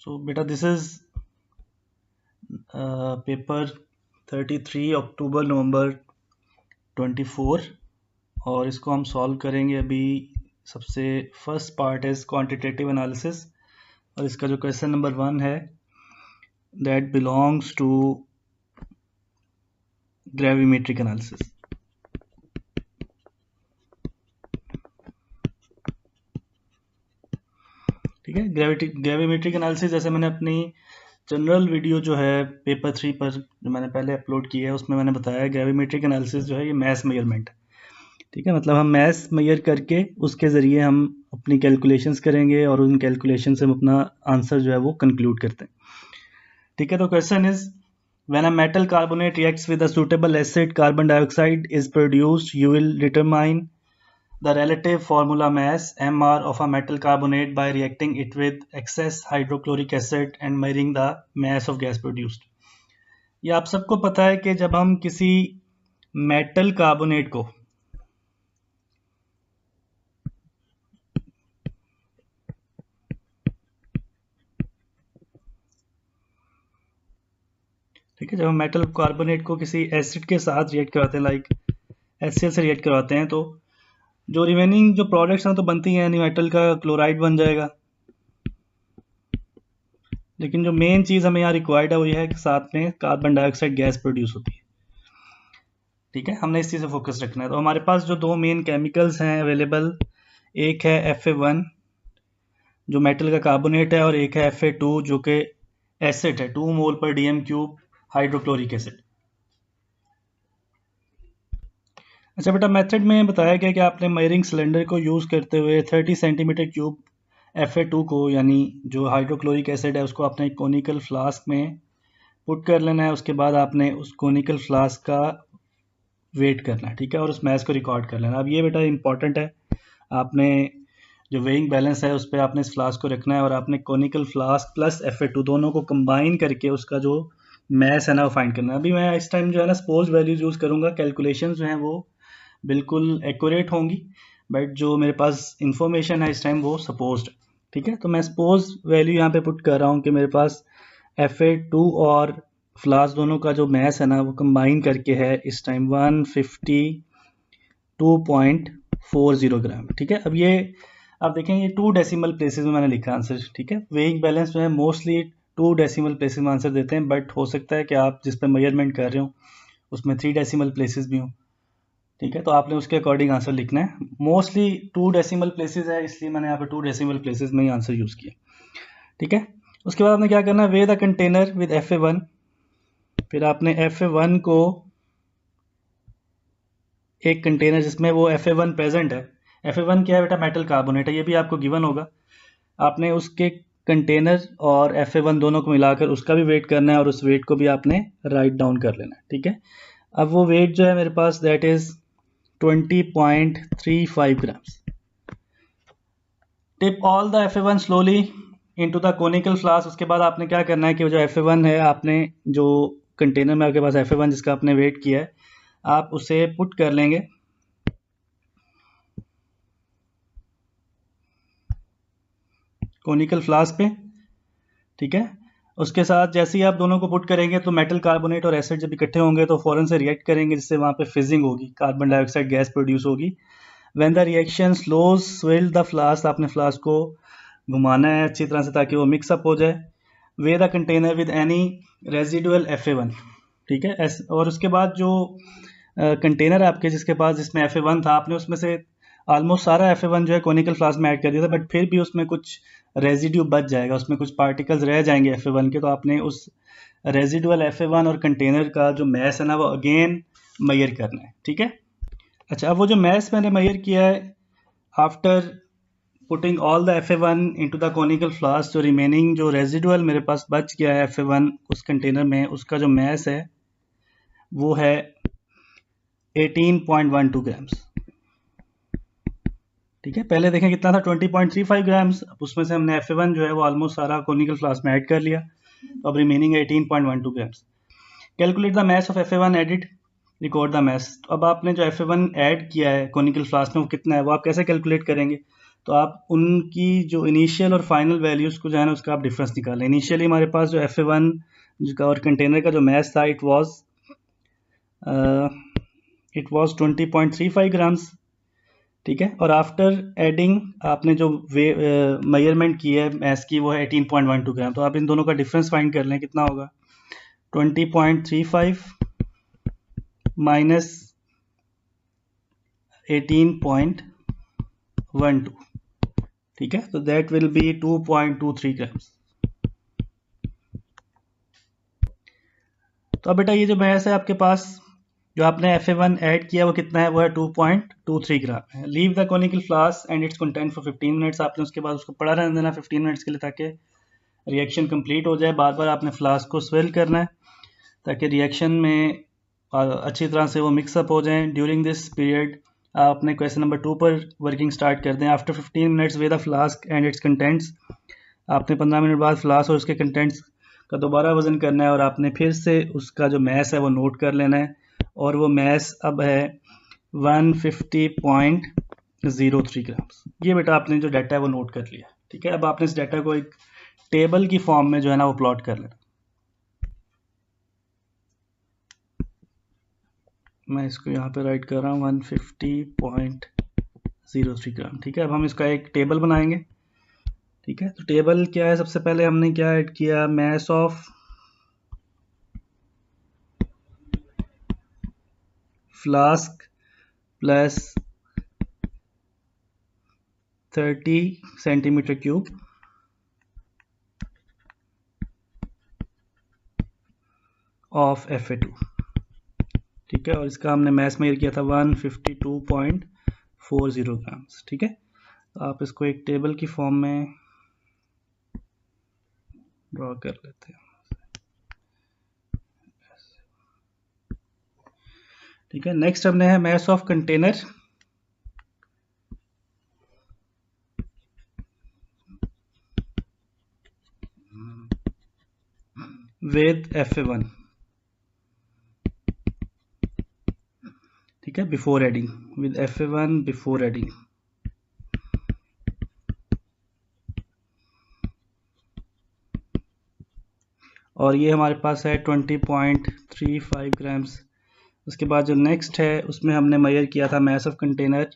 सो बेटा this is paper 33 October November 24 और इसको हम सॉल्व करेंगे। अभी सबसे first part is quantitative analysis और इसका जो क्वेश्चन नंबर 1 है that belongs to gravimetric analysis. ठीक है, ग्रेविमेट्रिक एनालिसिस जैसे मैंने अपनी जनरल वीडियो जो है पेपर 3 पर जो मैंने पहले अपलोड की है उसमें मैंने बताया ग्रेविमेट्रिक एनालिसिस जो है ये मैथ मेजरमेंट है। ठीक है, मतलब हम मैथ मेजर करके उसके ज़रिए हम अपनी कैलकुलेशंस करेंगे और उन कैलकुलेशन से हम अपना आंसर जो है वो कंक्लूड करते हैं। ठीक है, तो question is when a metal carbonate reacts with a suitable acid carbon dioxide is produced you will determine the relative formula mass mr of a metal carbonate by reacting it with excess hydrochloric acid and measuring the mass of gas produced। ये आप सबको पता है कि जब हम किसी metal carbonate को ठीक है, जब हम मेटल कार्बोनेट को किसी एसिड के साथ रिएक्ट करवाते हैं लाइक HCl से रिएक्ट करवाते हैं तो जो रिमेनिंग जो प्रोडक्ट्स हैं तो बनती हैं, यानी मेटल का क्लोराइड बन जाएगा। लेकिन जो मेन चीज़ हमें यहाँ रिक्वायर्ड है वो ये है कि साथ में कार्बन डाइऑक्साइड गैस प्रोड्यूस होती है। ठीक है, हमने इस चीज़ से फोकस रखना है। तो हमारे पास जो दो मेन केमिकल्स हैं अवेलेबल, एक है Fa1 जो मेटल का कार्बोनेट है और एक है Fa2 जो कि एसिड है, 2 मोल पर DM³ हाइड्रोक्लोरिक एसिड। अच्छा बेटा, मेथड में बताया गया कि आपने मेजरिंग सिलेंडर को यूज़ करते हुए 30 सेंटीमीटर क्यूब Fa2 को यानी जो हाइड्रोक्लोरिक एसिड है उसको आपने एक कोनिकल फ्लास्क में पुट कर लेना है। उसके बाद आपने उस कोनिकल फ्लास्क का वेट करना है। ठीक है, और उस मैथ को रिकॉर्ड कर लेना। अब ये बेटा इंपॉर्टेंट है, आपने जो वेइंग बैलेंस है उस पर आपने इस फ्लास्क को रखना है और आपने कोनिकल फ्लास्क प्लस Fa2 दोनों को कंबाइन करके उसका जो मैथ है ना वो फाइंड करना है। अभी मैं इस टाइम जो है ना सपोज वैल्यूज यूज़ करूँगा, कैलकुलेशन जो हैं वो बिल्कुल एक्यूरेट होंगी, बट जो मेरे पास इंफॉर्मेशन है इस टाइम वो सपोज्ड। ठीक है, तो मैं सपोज वैल्यू यहाँ पे पुट कर रहा हूँ कि मेरे पास Fa2 और फ्लास्क दोनों का जो मैथ है ना वो कंबाइन करके है इस टाइम 152.40 ग्राम। ठीक है, अब ये आप देखें ये 2 डेसिमल प्लेसेस में मैंने लिखा आंसर। ठीक है, वेइंग बैलेंस जो है मोस्टली 2 डेसिमल प्लेसेस में आंसर देते हैं, बट हो सकता है कि आप जिस पर मेजरमेंट कर रहे हो उसमें 3 डेसिमल प्लेसेस भी हों। ठीक है, तो आपने उसके अकॉर्डिंग आंसर लिखना है। मोस्टली 2 डेसिमल प्लेसेस है इसलिए मैंने यहाँ पे 2 डेसिमल प्लेसेस में ही आंसर यूज़ किया। ठीक है, उसके बाद आपने क्या करना है, way the container with Fa1। फिर आपने Fa1 को एक कंटेनर जिसमें वो Fa1 प्रेजेंट है, Fa1 क्या है बेटा, मेटल कार्बोनेट है, ये भी आपको गिवन होगा। आपने उसके कंटेनर और Fa1 दोनों को मिलाकर उसका भी वेट करना है और उस वेट को भी आपने राइट डाउन कर लेना है। ठीक है, अब वो वेट जो है मेरे पास that is 20.35 grams. Tip all the Fa1 slowly into the conical flask. उसके बाद आपने क्या करना है कि जो Fa1 है, आपने जो कंटेनर में आपके पास Fa1 जिसका आपने वेट किया है आप उसे पुट कर लेंगे कोनिकल फ्लास्क पे। ठीक है, उसके साथ जैसे ही आप दोनों को पुट करेंगे तो मेटल कार्बोनेट और एसिड जब इकट्ठे होंगे तो फौरन से रिएक्ट करेंगे, जिससे वहाँ पे फिजिंग होगी, कार्बन डाइऑक्साइड गैस प्रोड्यूस होगी। When the reaction slows swirl the flask, आपने फ्लास्क को घुमाना है अच्छी तरह से ताकि वो मिक्सअप हो जाए। Way the container with any residual Fa1। ठीक है, और उसके बाद जो कंटेनर है आपके जिसके पास जिसमें Fa1 था, आपने उसमें से ऑलमोस्ट सारा Fa1 जो है कोनिकल फ्लास्क में ऐड कर दिया था, बट फिर भी उसमें कुछ रेजिड्यू बच जाएगा, उसमें कुछ पार्टिकल्स रह जाएंगे Fa1 के, तो आपने उस रेजिडुअल Fa1 और कंटेनर का जो मैस है ना वो अगेन मेजर करना है। ठीक है, अच्छा, अब वो जो मैस मैंने मेजर किया है after putting all the Fa1 into the conical flask, जो रिमेनिंग जो रेजिडुअल मेरे पास बच गया है Fa1 उस कंटेनर में, उसका जो मैस है वो है 18.12 ग्राम्स। ठीक है, पहले देखें कितना था, 20.35 ग्राम्स। अब उसमें से हमने Fa1 जो है वो ऑलमोस्ट सारा कोनिकल फ्लास्क में ऐड कर लिया, तो अब रिमेनिंग है 18.12 grams. Calculate the mass of Fa1 added, record the mass. तो अब आपने जो Fa1 ऐड किया है कोनिकल फ्लास्क में वो कितना है वो आप कैसे कैलकुलेट करेंगे, तो आप उनकी जो इनिशियल और फाइनल वैल्यूज़ को जो है ना उसका आप डिफरेंस निकालें। इनिशियली हमारे पास जो FA1 का और कंटेनर का जो मैथ था इट वाज 20.35 ग्राम्स, ठीक है। और आफ्टर एडिंग आपने जो मेजरमेंट की है मैथ्स की वो है 18.12 ग्राम। तो आप इन दोनों का डिफरेंस फाइंड कर लें, कितना होगा 20.35 माइनस 18.12, ठीक है। तो दैट विल बी 2.23 ग्राम्स। तो अब बेटा ये जो मैथ्स है आपके पास, जो आपने FA1 ऐड किया वो कितना है, वो है 2.23 ग्राम है। Leave the conical flask and it's content for 15 minutes. आपने उसके बाद उसको पड़ा रहने देना 15 मिनट्स के लिए, ताकि रिएक्शन कंप्लीट हो जाए। बार बार आपने फ्लास्क को स्वेल करना है ताकि रिएक्शन में अच्छी तरह से वो मिक्सअप हो जाएं। ड्यूरिंग दिस पीरियड आपने क्वेश्चन नंबर 2 पर वर्किंग स्टार्ट कर दें। After 15 minutes with the flask and it's contents, आपने 15 मिनट बाद फ्लास्क और उसके कंटेंट्स का दोबारा वजन करना है और आपने फिर से उसका जो मैस है वो नोट कर लेना है। और वो मैस अब है 150.03 ग्राम्स। ये बेटा आपने जो डाटा है वो नोट कर लिया, ठीक है। अब आपने इस डाटा को एक टेबल की फॉर्म में जो है ना वो प्लॉट कर लेना। मैं इसको यहाँ पे राइट कर रहा हूँ 150.03 ग्राम, ठीक है। अब हम इसका एक टेबल बनाएंगे, ठीक है। तो टेबल क्या है, सबसे पहले हमने क्या ऐड किया, mass of flask plus 30 centimetre cube of FA2, ठीक है। और इसका हमने मैस मेजर किया था 152.40 ग्राम्स, ठीक है। तो आप इसको एक टेबल की फॉर्म में ड्रॉ कर लेते हैं, ठीक है। नेक्स्ट हमने है mass of container with FA1, ठीक है, before adding, with FA1 before adding. और ये हमारे पास है 20.35 ग्राम्स। उसके बाद जो नेक्स्ट है उसमें हमने मेजर किया था mass of container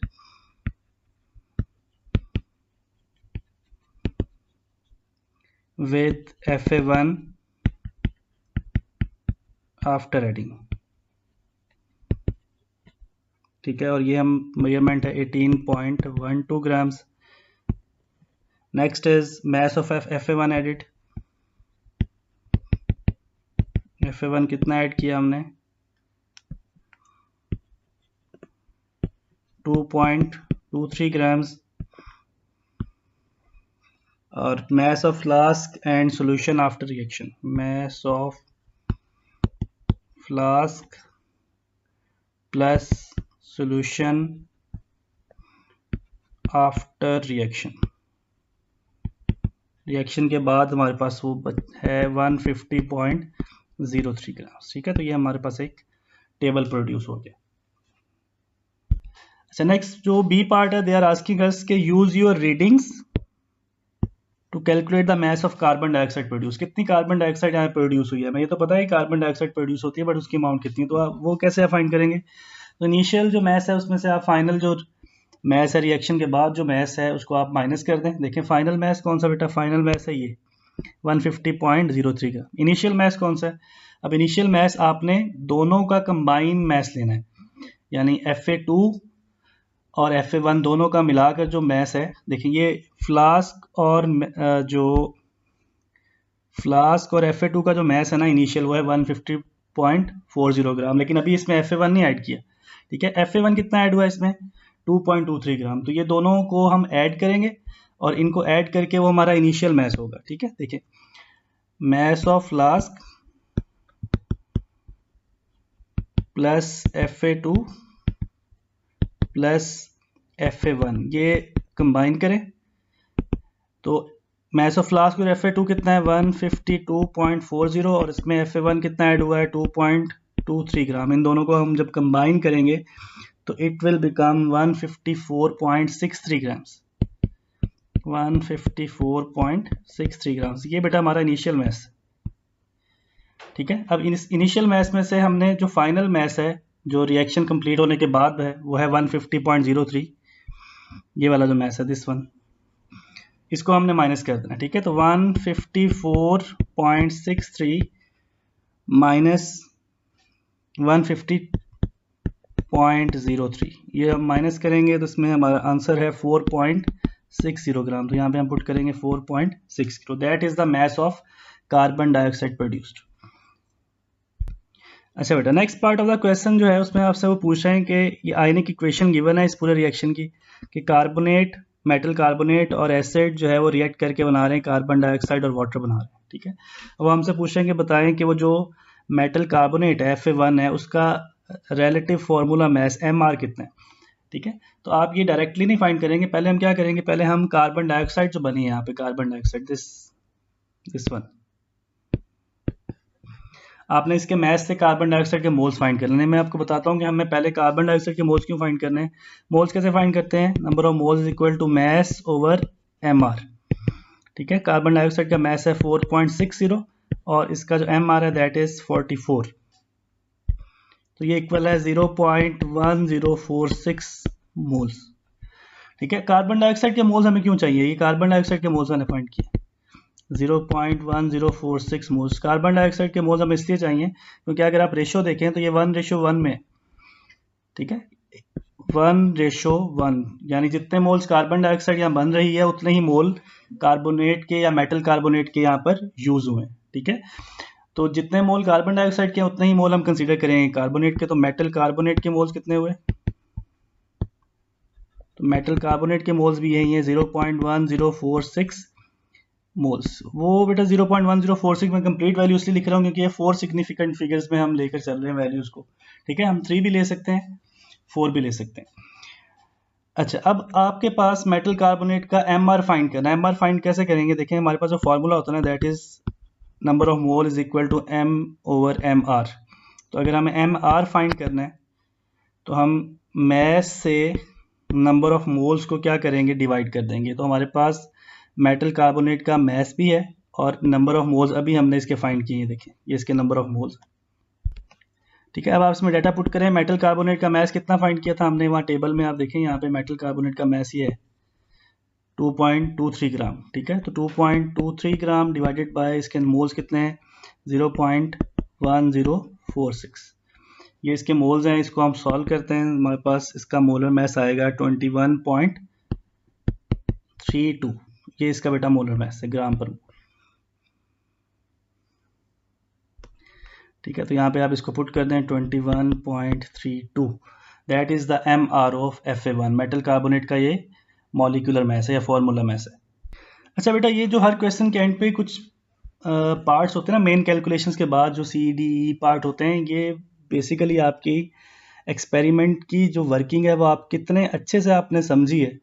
with FA1 after adding, ठीक है। और ये हम मेजरमेंट है 18.12 grams. Next is mess of FA1 added. FA1 कितना ऐड किया हमने 2.23 ग्राम्स। और mass of flask and solution after reaction, mass of flask plus solution after reaction, reaction के बाद हमारे पास वो है 150.03 ग्राम्स, ठीक है। तो ये हमारे पास एक टेबल प्रोड्यूस हो गया। अच्छा, नेक्स्ट जो बी पार्ट है, दे आर आस्किंग अस के use your readings to calculate the mass of carbon dioxide produce. कितनी कार्बन डाइऑक्साइड यहाँ प्रोड्यूस हुई है, मैं ये तो पता है कार्बन डाइऑक्साइड प्रोड्यूस होती है, बट उसकी अमाउंट कितनी है, तो आप वो कैसे आप फाइंड करेंगे। तो इनिशियल जो मैस है उसमें से आप फाइनल जो मैस है रिएक्शन के बाद जो मैस है उसको आप माइनस कर दें। देखें फाइनल मैस कौन सा बेटा, फाइनल मैस है ये 150.03 का। इनिशियल मैस कौन सा है, अब इनिशियल मैस आपने दोनों का कंबाइन मैस लेना है, यानी FA2 और FA1 दोनों का मिलाकर जो मैस है। देखिए ये फ्लास्क और जो फ्लास्क और FA2 का जो मैस है ना इनिशियल वो है 150.40 ग्राम, लेकिन अभी इसमें FA1 नहीं ऐड किया, ठीक है। FA1 कितना ऐड हुआ है इसमें 2.23 ग्राम। तो ये दोनों को हम ऐड करेंगे और इनको ऐड करके वो हमारा इनिशियल मैस होगा, ठीक है। देखिए mass of flask plus FA2 plus FA1 ये कंबाइन करें तो मैस ऑफ फ्लास्क और FA2 कितना है 152.40 और इसमें FA1 कितना ऐड हुआ है 2.23 ग्राम। इन दोनों को हम जब कंबाइन करेंगे तो इट विल बिकम 154.63 ग्राम्स, 154.63 ग्राम। ये बेटा हमारा इनिशियल मैस। ठीक है, अब इनिशियल मैस में से हमने जो फाइनल मैस है जो रिएक्शन कंप्लीट होने के बाद है वो है 150.03। ये वाला जो मैस है दिस वन, इसको हमने माइनस कर देना। ठीक है, तो 154.63 माइनस 150.03, ये हम माइनस करेंगे तो इसमें हमारा आंसर है 4.60 ग्राम। तो यहाँ पे हम पुट करेंगे 4.60। That is the mass of carbon dioxide produced. अच्छा बेटा, next part of the question जो है उसमें आपसे वो पूछ रहे हैं कि ये आयनिक इक्वेशन गिवन है इस पूरे रिएक्शन की, कि कार्बोनेट, मेटल कार्बोनेट और एसिड जो है वो रिएक्ट करके बना रहे हैं कार्बन डाइऑक्साइड और वाटर बना रहे हैं। ठीक है, अब हमसे पूछ रहे हैं कि बताएं कि वो जो मेटल कार्बोनेट है Fa1 है उसका रिलेटिव फार्मूला मैस MR कितना है। ठीक है, तो आप ये डायरेक्टली नहीं फाइंड करेंगे, पहले हम क्या करेंगे, पहले हम कार्बन डाइऑक्साइड जो बनी है यहाँ पे कार्बन डाइऑक्साइड दिस वन, आपने इसके मैस से कार्बन डाइऑक्साइड के मोल्स फाइंड करने हैं। मैं आपको बताता हूँ कि हमें पहले कार्बन डाइऑक्साइड के मोल्स क्यों फाइंड करने हैं। मोल्स कैसे फाइंड करते हैं, number of moles is equal to mass over MR। ठीक है, कार्बन डाइऑक्साइड का मैस है 4.60 और इसका जो MR है दैट इज 44, तो ये इक्वल है 0.1046 मोल्स। ठीक है, कार्बन डाइऑक्साइड के मोल्स हमें क्यों चाहिए, ये कार्बन डाइऑक्साइड के मोल्स मैंने फाइंड किए 0.1046 मोल्स। कार्बन डाइऑक्साइड के मोल्स हमें इसलिए चाहिए क्योंकि अगर आप रेशो देखें तो ये 1:1 में, ठीक है 1:1, यानी जितने मोल्स कार्बन डाइऑक्साइड यहाँ बन रही है उतने ही मोल कार्बोनेट के या मेटल कार्बोनेट के यहाँ पर यूज हुए। ठीक है, तो जितने मोल कार्बन डाइऑक्साइड के उतने ही मोल हम कंसीडर करेंगे कार्बोनेट के। तो मेटल कार्बोनेट के मोल्स कितने हुए, तो मेटल कार्बोनेट के मोल्स भी यही है 0.1046 मोल्स। वो बेटा 0.1046 में कंप्लीट वैल्यू इसलिए लिख रहा हूँ क्योंकि ये 4 सिग्निफिकेंट फिगर्स में हम लेकर चल रहे हैं वैल्यूज को। ठीक है, हम 3 भी ले सकते हैं 4 भी ले सकते हैं। अच्छा, अब आपके पास मेटल कार्बोनेट का MR फाइंड करना है। MR फाइंड कैसे करेंगे, देखें हमारे पास जो फॉर्मूला होता है ना that is number of mole is equal to M/MR। तो अगर हमें MR फाइंड करना है तो हम मैस से नंबर ऑफ मोल्स को क्या करेंगे, डिवाइड कर देंगे। तो हमारे पास मेटल कार्बोनेट का मैस भी है और नंबर ऑफ मोल्स अभी हमने इसके फाइंड किए हैं, देखें ये इसके नंबर ऑफ मोल्स। ठीक है, अब आप इसमें डाटा पुट करें, मेटल कार्बोनेट का मैस कितना फाइंड किया था हमने, वहाँ टेबल में आप देखें यहाँ पे मेटल कार्बोनेट का मैस ये है 2.23 ग्राम। ठीक है, तो 2.23 ग्राम डिवाइडेड बाय इसके मोल्स कितने हैं 0.1046, ये इसके मोल्स हैं। इसको हम सॉल्व करते हैं, हमारे पास इसका मोलर मैस आएगा 21.32, ये इसका बेटा मोलर मैस है ग्राम पर। ठीक है, तो यहाँ पे आप इसको पुट कर दें 21.32, that is the MR of Fa1, metal carbonate का ये मॉलिक्यूलर मैस है या फॉर्मूला मैस है। अच्छा बेटा, ये जो हर क्वेश्चन के एंड पे कुछ पार्ट्स होते हैं ना मेन कैलकुलेशंस के बाद, जो CDE पार्ट होते हैं, ये बेसिकली आपकी एक्सपेरिमेंट की जो वर्किंग है वो आप कितने अच्छे से आपने समझी है,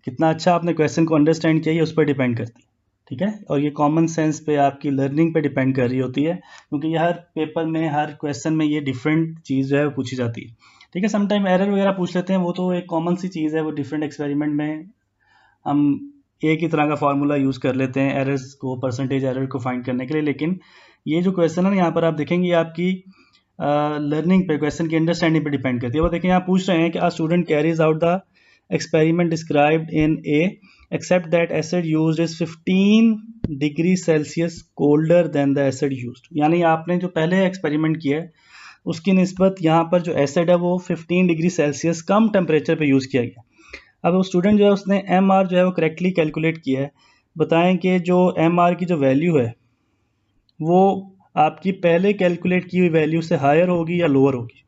कितना अच्छा आपने क्वेश्चन को अंडरस्टैंड किया है उस पर डिपेंड करती है। ठीक है, और ये कॉमन सेंस पे आपकी लर्निंग पे डिपेंड कर रही होती है क्योंकि ये हर पेपर में हर क्वेश्चन में ये डिफरेंट चीज़ जो है पूछी जाती है। ठीक है, समटाइम एरर वगैरह पूछ लेते हैं, वो तो एक कॉमन सी चीज़ है, वो डिफरेंट एक्सपेरिमेंट में हम एक ही तरह का फार्मूला यूज़ कर लेते हैं एरर्स को, परसेंटेज एरर को फाइंड करने के लिए। लेकिन ये जो क्वेश्चन है ना यहाँ पर आप देखेंगे आपकी लर्निंग पे, क्वेश्चन की अंडरस्टैंडिंग पे डिपेंड करती है। वो देखें यहाँ पूछ रहे हैं कि a student carries out the experiment described in A except that acid used is 15 degree Celsius colder than the acid used, यानी आपने जो पहले एक्सपेरिमेंट किया है उसकी निस्बत यहाँ पर जो एसिड है वो 15 डिग्री सेल्सियस कम टेम्परेचर पे यूज़ किया गया। अब वो स्टूडेंट जो है उसने MR जो है वो करेक्टली कैलकुलेट किया है। बताएं कि जो MR की जो वैल्यू है वो आपकी पहले कैलकुलेट की हुई वैल्यू से हायर होगी या लोअर होगी।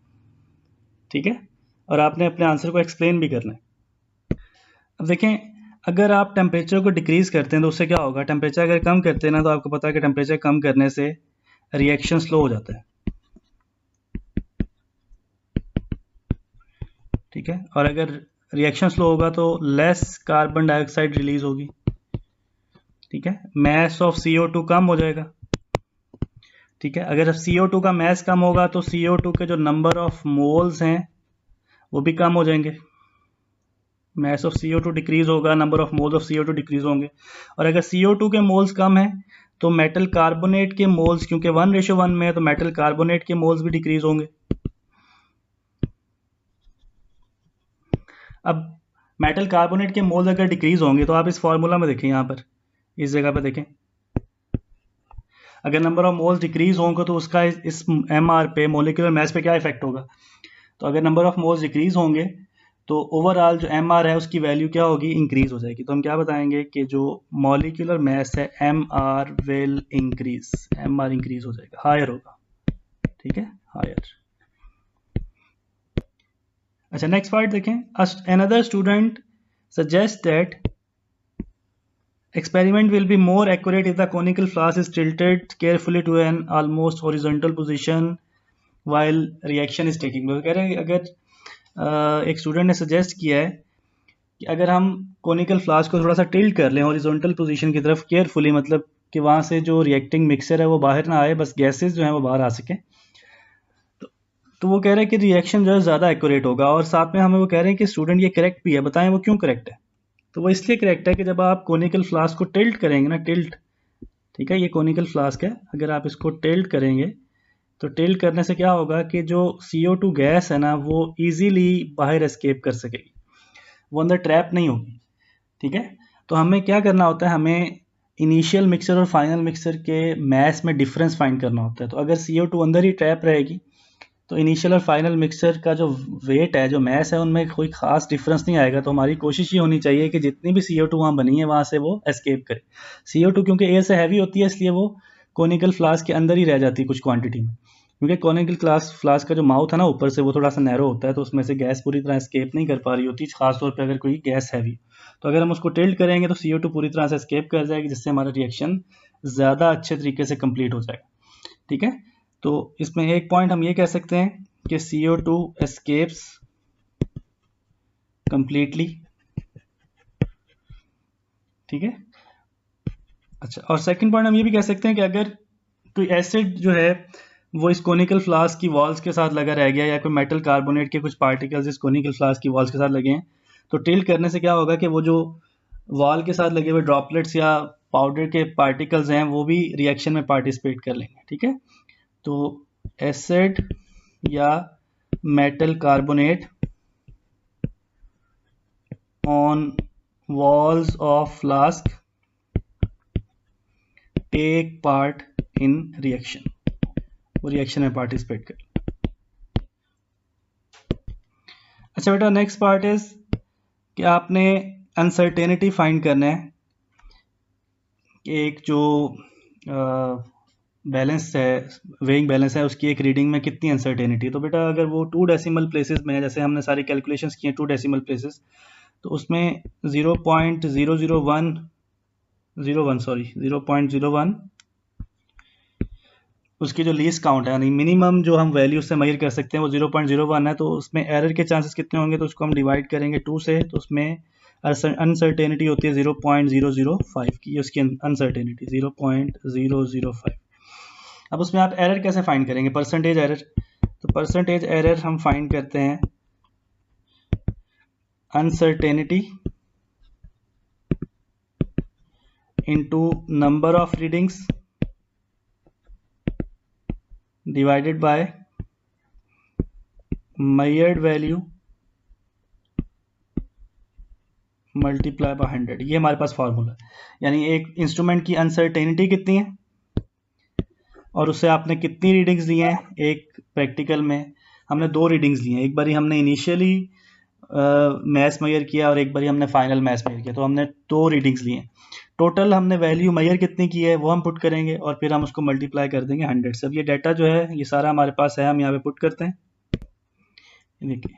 ठीक है, और आपने अपने आंसर को एक्सप्लेन भी करना है। अब देखें, अगर आप टेम्परेचर को डिक्रीज करते हैं तो उससे क्या होगा, टेम्परेचर अगर कम करते हैं ना तो आपको पता है कि टेम्परेचर कम करने से रिएक्शन स्लो हो जाता है। ठीक है, और अगर रिएक्शन स्लो होगा तो लेस कार्बन डाइऑक्साइड रिलीज होगी। ठीक है, मैस ऑफ CO2 कम हो जाएगा। ठीक है, अगर CO2 का मैस कम होगा तो CO2 के जो नंबर ऑफ मोल्स हैं वो भी कम हो जाएंगे। mass of CO2 डिक्रीज होगा, number of moles of CO2 decrease होंगे। और अगर CO2 के मोल्स कम है तो मेटल कार्बोनेट के मोल्स, क्योंकि 1:1 में है तो मेटल कार्बोनेट के मोल्स भी डिक्रीज होंगे। अब मेटल कार्बोनेट के मोल्स अगर डिक्रीज होंगे तो आप इस फॉर्मूला में देखें, यहाँ पर इस जगह पर देखें, अगर नंबर ऑफ मोल्स डिक्रीज होंगे तो उसका इस MR पे, मोलिकुलर मास पे क्या इफेक्ट होगा। तो अगर नंबर ऑफ मोल्स डिक्रीज होंगे तो ओवरऑल जो MR है उसकी वैल्यू क्या होगी, इंक्रीज हो जाएगी। तो हम क्या बताएंगे कि जो मॉलिक्यूलर मास है MR will increase, MR increase हो जाएगा, हायर होगा, ठीक है, हायर। अच्छा, नेक्स्ट पार्ट देखें। Another student suggest that experiment will be more accurate if the conical flask is tilted carefully to an almost horizontal position while reaction is taking place। कह रहे हैं अगर एक स्टूडेंट ने सजेस्ट किया है कि अगर हम कोनिकल फ्लास्क को थोड़ा सा टिल्ट कर लें हॉरिजॉन्टल पोजीशन की तरफ केयरफुली, मतलब कि वहाँ से जो रिएक्टिंग मिक्सचर है वो बाहर ना आए, बस गैसेस जो हैं वो बाहर आ सकें, तो वो कह रहे हैं कि रिएक्शन जो है ज़्यादा एक्यूरेट होगा। और साथ में हमें वो कह रहे हैं कि स्टूडेंट ये करेक्ट भी है, बताएं वो क्यों करेक्ट है। तो वो इसलिए करेक्ट है कि जब आप कोनिकल फ्लास्क को टिल्ट करेंगे ना, टिल्ट, ठीक है, ये कोनिकल फ्लास्क है, अगर आप इसको टिल्ट करेंगे तो टिल्ट करने से क्या होगा कि जो CO2 गैस है ना वो इजीली बाहर एस्केप कर सकेगी, वो अंदर ट्रैप नहीं होगी, ठीक है। तो हमें क्या करना होता है, हमें इनिशियल मिक्सर और फाइनल मिक्सर के मैस में डिफरेंस फाइंड करना होता है। तो अगर CO2 अंदर ही ट्रैप रहेगी तो इनिशियल और फाइनल मिक्सर का जो वेट है, जो मैस है, उनमें कोई खास डिफरेंस नहीं आएगा। तो हमारी कोशिश ये होनी चाहिए कि जितनी भी CO2 वहाँ बनी है वहाँ से वो एस्केप करे। CO2 क्योंकि एयर से हैवी होती है इसलिए वो कोनिकल फ्लास्क के अंदर ही रह जाती है कुछ क्वांटिटी में, क्योंकि कोनिकल फ्लास्क का जो माउथ है ना ऊपर से वो थोड़ा सा नैरो होता है, तो उसमें से गैस पूरी तरह एस्केप नहीं कर पा रही होती, खासतौर पर अगर कोई गैस हैवी। तो अगर हम उसको टिल्ट करेंगे तो CO2 पूरी तरह से एस्केप कर जाएगी, जिससे हमारा रिएक्शन ज़्यादा अच्छे तरीके से कंप्लीट हो जाएगा, ठीक है। तो इसमें एक पॉइंट हम ये कह सकते हैं कि CO2 escapes completely, ठीक है। अच्छा, और सेकंड पॉइंट हम ये भी कह सकते हैं कि अगर कोई एसिड जो है वो इस कोनिकल फ्लास्क की वॉल्स के साथ लगा रह गया, या कोई मेटल कार्बोनेट के कुछ पार्टिकल्स इस कोनिकल फ्लास्क की वॉल्स के साथ लगे हैं, तो टिल्ट करने से क्या होगा कि वो जो वॉल के साथ लगे हुए ड्रॉपलेट्स या पाउडर के पार्टिकल्स हैं वो भी रिएक्शन में पार्टिसिपेट कर लेंगे, ठीक है। तो एसिड या metal carbonate on walls of flask take part in reaction, वो रिएक्शन में पार्टिसिपेट कर। अच्छा बेटा, नेक्स्ट पार्ट इज कि आपने अनसर्टेनिटी फाइंड करना है। एक जो बैलेंस है, वेइंग बैलेंस है, उसकी एक रीडिंग में कितनी अनसर्टेनिटी। तो बेटा अगर वो 2 डेसिमल प्लेसेस में है, जैसे हमने सारी कैलकुलेशंस की हैं 2 डेसिमल प्लेसेस, तो उसमें 0.01 उसकी जो लीस्ट काउंट है, यानी मिनिमम जो हम वैल्यू से मेजर कर सकते हैं वो 0.01 है। तो उसमें एरर के चांसेस कितने होंगे, तो उसको हम डिवाइड करेंगे 2 से, तो उसमें अनसर्टेनिटी होती है 0.005 की, उसकी अनसर्टेनिटी 0.005। अब उसमें आप एरर कैसे फाइंड करेंगे, परसेंटेज एरर। तो परसेंटेज एरर हम फाइंड करते हैं uncertainty into number of readings divided by measured value multiply by 100। ये हमारे पास फॉर्मूला है, यानी एक इंस्ट्रूमेंट की अनसर्टेनिटी कितनी है और उससे आपने कितनी रीडिंग्स ली हैं। एक प्रैक्टिकल में हमने 2 रीडिंग्स ली हैं, एक बारी हमने इनिशियली मैस मेजर किया और एक बारी हमने फाइनल मैस मेजर किया, तो हमने 2 रीडिंग्स ली हैं। टोटल हमने वैल्यू मेजर कितनी की है वो हम पुट करेंगे और फिर हम उसको मल्टीप्लाई कर देंगे 100 से। अब ये डाटा जो है ये सारा हमारे पास है, हम यहाँ पे पुट करते हैं, देखिए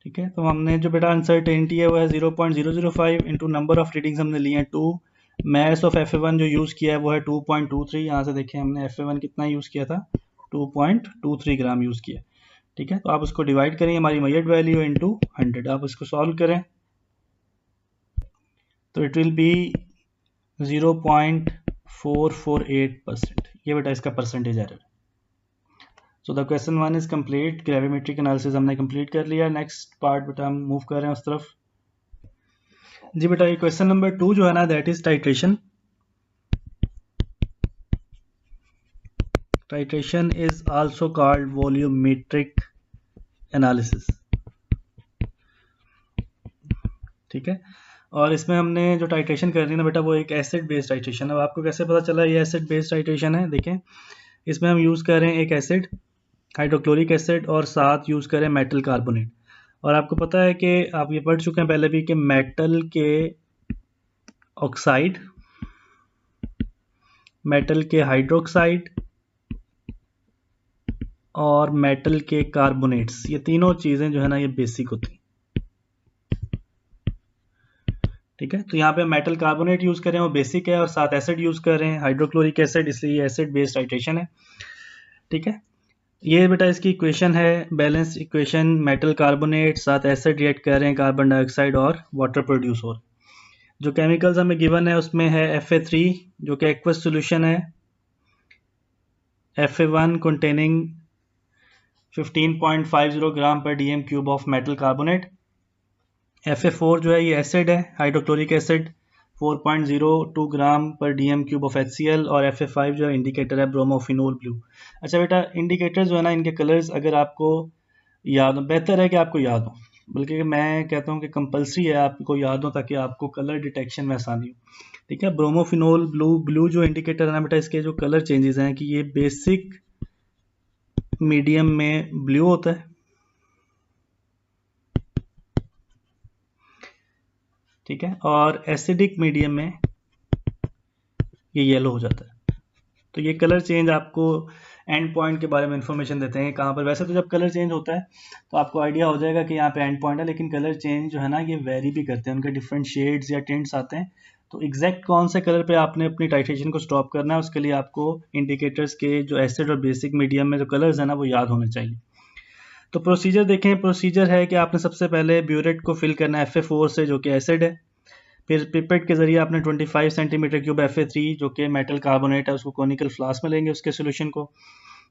ठीक है। तो हमने जो बेटा अनसर्टेनिटी है वो है 0.005 इंटू नंबर ऑफ रीडिंग्स हमने लिए हैं 2, मैस ऑफ Fa1 जो यूज़ किया है वो है 2.23। यहाँ से देखें हमने Fa1 कितना यूज़ किया था, 2.23 ग्राम यूज़ किया, ठीक है। तो आप उसको डिवाइड करें हमारी मेजर्ड वैल्यू इंटू 100, आप उसको सॉल्व करें तो इट विल बी 0.5 448%, ये बेटा इसका percentage error. So the question 1 is complete. Gravimetric analysis हमने कंप्लीट कर लिया। नेक्स्ट पार्ट बेटा हम मूव कर रहे हैं उस तरफ। जी बेटा ये क्वेश्चन नंबर 2 जो है ना, that is titration. Titration is also called volumetric analysis, ठीक है। और इसमें हमने जो टाइट्रेशन कर रही है ना बेटा, वो एक एसिड बेस्ड टाइट्रेशन है। अब आपको कैसे पता चला ये एसिड बेस्ड टाइट्रेशन है? देखें, इसमें हम यूज़ कर रहे हैं एक एसिड हाइड्रोक्लोरिक एसिड और साथ यूज़ करें मेटल कार्बोनेट। और आपको पता है कि आप ये पढ़ चुके हैं पहले भी कि मेटल के ऑक्साइड, मेटल के हाइड्रोक्साइड और मेटल के कार्बोनेट्स, ये तीनों चीज़ें जो है ना ये बेसिक होती हैं, ठीक है। तो यहाँ पे मेटल कार्बोनेट यूज़ करें वो बेसिक है, और साथ एसिड यूज़ कर रहे हैं हाइड्रोक्लोरिक एसिड, इसलिए ये एसिड बेस्ड टाइट्रेशन है, ठीक है। ये बेटा इसकी इक्वेशन है, बैलेंस इक्वेशन। मेटल कार्बोनेट साथ एसिड रिएक्ट कर रहे हैं, कार्बन डाइऑक्साइड और वाटर प्रोड्यूस हो रहा है। जो केमिकल्स हमें गिवन है उसमें है Fa3 जो कि एक्वस सोल्यूशन है, Fa1 containing 15.50 ग्राम पर DM cube of metal carbonate. Fa4 जो है ये एसिड है, हाइड्रोक्लोरिक एसिड, 4.02 ग्राम पर डीएम क्यूब ऑफ HCl। और Fa5 जो है इंडिकेटर है, ब्रोमोफिनोल ब्लू। अच्छा बेटा इंडिकेटर जो है ना, इनके कलर्स अगर आपको याद हो, बेहतर है कि आपको याद हो, बल्कि मैं कहता हूँ कि कंपलसरी है आपको याद हो, ताकि आपको कलर डिटेक्शन में आसानी हो, ठीक है। ब्रोमोफिनोल ब्लू, ब्लू जो इंडिकेटर है ना बेटा, इसके जो कलर चेंजेस हैं कि ये बेसिक मीडियम में ब्लू होता है, ठीक है, और एसिडिक मीडियम में ये येलो हो जाता है। तो ये कलर चेंज आपको एंड पॉइंट के बारे में इंफॉर्मेशन देते हैं कहाँ पर। वैसे तो जब कलर चेंज होता है तो आपको आइडिया हो जाएगा कि यहाँ पे एंड पॉइंट है, लेकिन कलर चेंज जो है ना ये वेरी भी करते हैं, उनके डिफरेंट शेड्स या टिंट्स आते हैं। तो एग्जैक्ट कौन से कलर पे आपने अपनी टाइट्रेशन को स्टॉप करना है, उसके लिए आपको इंडिकेटर्स के जो एसिड और बेसिक मीडियम में जो कलर्स है ना वो याद होने चाहिए। तो प्रोसीजर देखें, प्रोसीजर है कि आपने सबसे पहले ब्यूरेट को फिल करना है Fa4 से जो कि एसिड है, फिर पिपेट के जरिए आपने 25 सेंटीमीटर क्यूब Fa3 जो कि मेटल कार्बोनेट है उसको कॉनिकल फ्लास्क में लेंगे, उसके सोल्यूशन को,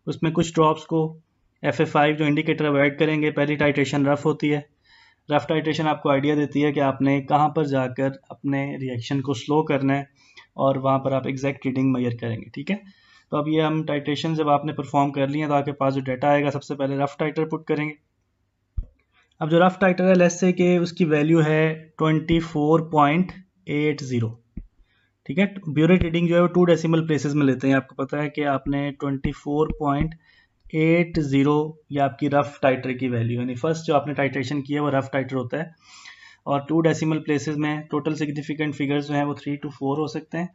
उसमें कुछ ड्रॉप्स को Fa5 जो इंडिकेटर है वो ऐड करेंगे। पहली टाइट्रेशन रफ होती है। रफ टाइट्रेशन आपको आइडिया देती है कि आपने कहाँ पर जाकर अपने रिएक्शन को स्लो करना है, और वहाँ पर आप एग्जैक्ट रीडिंग मेजर करेंगे, ठीक है। तो अब ये हम टाइट्रेशन जब आपने परफॉर्म कर लिया तो आपके पास जो डाटा आएगा, सबसे पहले रफ टाइटर पुट करेंगे। अब जो रफ टाइटर है, लेट्स से कि उसकी वैल्यू है 24.80, ठीक है। ब्यूरेट रीडिंग जो है वो 2 डेसिमल प्लेसेस में लेते हैं। आपको पता है कि आपने 24.80 ये आपकी रफ टाइटर की वैल्यू, यानी फर्स्ट जो आपने टाइट्रेशन किया है वो रफ टाइटर होता है, और 2 डेसिमल प्लेसेस में टोटल सिग्निफिकेंट फिगर्स जो हैं वो 3 to 4 हो सकते हैं,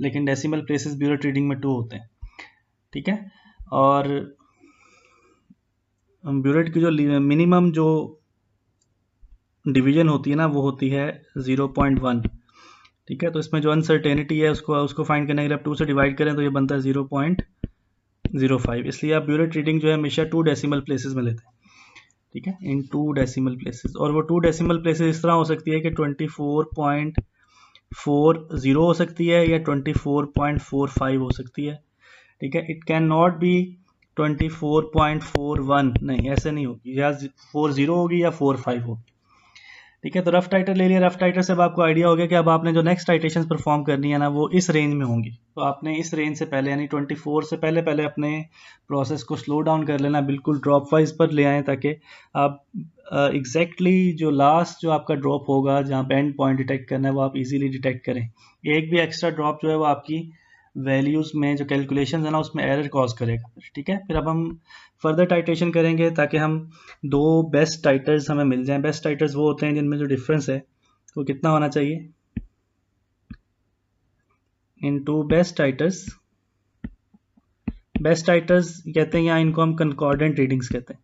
लेकिन डेसिमल प्लेसेस ब्यूरेट रीडिंग में 2 होते हैं, ठीक है। और ब्यूरेट की जो मिनिमम जो डिवीजन होती है ना वो होती है 0.1, ठीक है। तो इसमें जो अनसर्टेनिटी है उसको फाइंड करने के लिए आप 2 से डिवाइड करें तो ये बनता है 0.05, इसलिए आप ब्यूरेट रीडिंग जो है हमेशा 2 डेसिमल प्लेसेस में लेते हैं, ठीक है, इन 2 डेसिमल प्लेसेस। और वो 2 डेसिमल प्लेसेस इस तरह हो सकती है कि 24.40 हो सकती है या 24.45 हो सकती है, ठीक है। इट कैन नॉट बी 24.41, नहीं ऐसे नहीं होगी, या 40 होगी या 45 होगी, ठीक है। तो रफ टाइटर ले लिया। रफ टाइटर से अब आपको आइडिया हो गया कि अब आपने जो नेक्स्ट टाइट्रेशन परफॉर्म करनी है ना वो इस रेंज में होंगी। तो आपने इस रेंज से पहले यानी 24 से पहले पहले अपने प्रोसेस को स्लो डाउन कर लेना, बिल्कुल ड्रॉप वाइज पर ले आएँ, ताकि आप एग्जैक्टली जो लास्ट जो आपका ड्रॉप होगा जहाँ पे एंड पॉइंट डिटेक्ट करना है वो आप इजीली डिटेक्ट करें। एक भी एक्स्ट्रा ड्रॉप जो है वो आपकी वैल्यूज़ में जो कैलकुलेशन है ना उसमें एरर कॉज करेगा, ठीक है। फिर अब हम फर्दर टाइट्रेशन करेंगे ताकि हम 2 बेस्ट टाइटर्स हमें मिल जाएं। बेस्ट टाइटर्स वो होते हैं जिनमें जो डिफरेंस है वो कितना होना चाहिए। इन 2 बेस्ट टाइटर्स कहते हैं, या इनको हम कंकॉर्डेंट रीडिंग्स कहते हैं।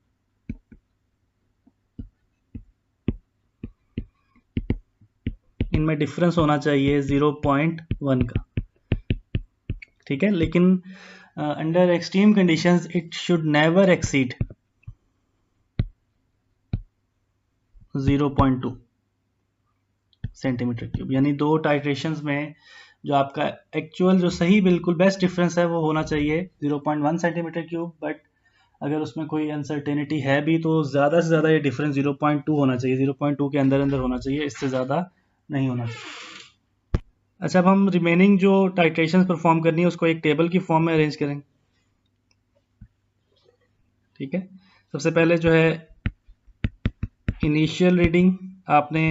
इनमें डिफरेंस होना चाहिए 0.1 का, ठीक है। लेकिन under extreme conditions it should never exceed 0.2 centimetre cube, यानी 2 टाइट्रेशंस में जो आपका एक्चुअल जो सही बिल्कुल बेस्ट डिफरेंस है वो होना चाहिए 0.1 सेंटीमीटर क्यूब, बट अगर उसमें कोई अनसर्टेनिटी है भी तो ज़्यादा से ज़्यादा ये डिफरेंस 0.2 होना चाहिए, 0.2 के अंदर अंदर होना चाहिए, इससे ज़्यादा नहीं होना चाहिए। अच्छा, अब हम रिमेनिंग जो टाइट्रेशन परफॉर्म करनी है उसको एक टेबल की फॉर्म में अरेंज करेंगे। ठीक है, सबसे पहले जो है इनिशियल रीडिंग आपने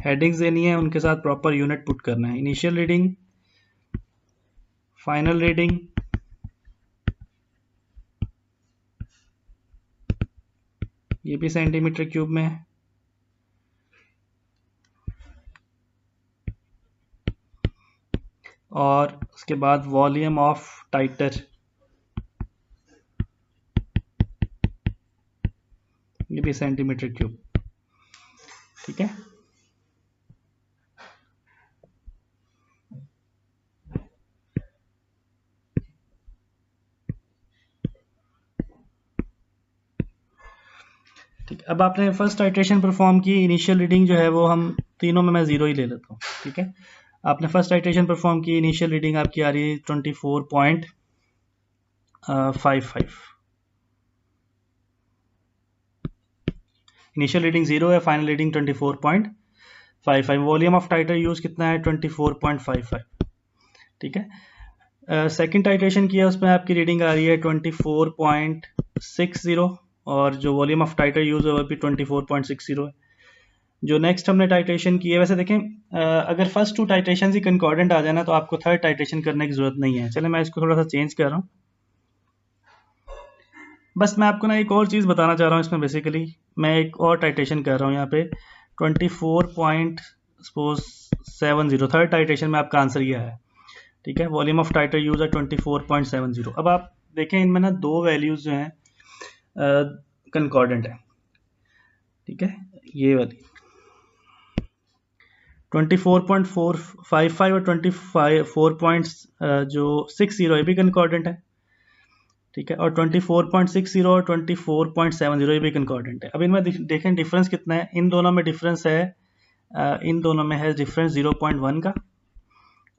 हेडिंग्स देनी है, उनके साथ प्रॉपर यूनिट पुट करना है। इनिशियल रीडिंग, फाइनल रीडिंग, ये भी सेंटीमीटर क्यूब में है, और उसके बाद वॉल्यूम ऑफ टाइटर, ये भी सेंटीमीटर क्यूब। ठीक है, ठीक है। अब आपने फर्स्ट टाइट्रेशन परफॉर्म की, इनिशियल रीडिंग जो है वो हम तीनों में मैं 0 ही ले लेता हूँ। ठीक है, आपने फर्स्ट टाइट्रेशन परफॉर्म की, इनिशियल रीडिंग आपकी आ रही है 24.55। इनिशियल रीडिंग 0 है, final reading 24.55। Volume of titre used कितना है 24.55। ठीक है, सेकेंड टाइट्रेशन किया उसमें आपकी रीडिंग आ रही है 24.60, और जो वॉल्यूम ऑफ टाइटर यूज है वो भी 24.60 है। जो नेक्स्ट हमने टाइट्रेशन की है, वैसे देखें अगर फर्स्ट टू टाइट्रेशन ही कंकॉर्डेंट आ जाए ना तो आपको थर्ड टाइट्रेशन करने की जरूरत नहीं है। चले मैं इसको थोड़ा सा चेंज कर रहा हूँ। बस मैं आपको ना एक और चीज़ बताना चाह रहा हूँ इसमें, बेसिकली मैं एक और टाइट्रेशन कर रहा हूँ यहाँ पे 24.70, थर्ड टाइट्रेशन में आपका आंसर ये है। ठीक है, वॉल्यूम ऑफ टाइटर यूज है 24.70। अब आप देखें इनमें ना दो वैल्यूज जो हैं कंकॉर्डेंट है। ठीक है, ये वाली 24.455 और 24 जो 60 ये भी कंकॉर्डेंट है। ठीक है, और 24.60 और 24.70 ये भी कंकॉर्डेंट है। अब इनमें देखें डिफरेंस कितना है, इन दोनों में डिफरेंस है, इन दोनों में है डिफरेंस 0.1 का,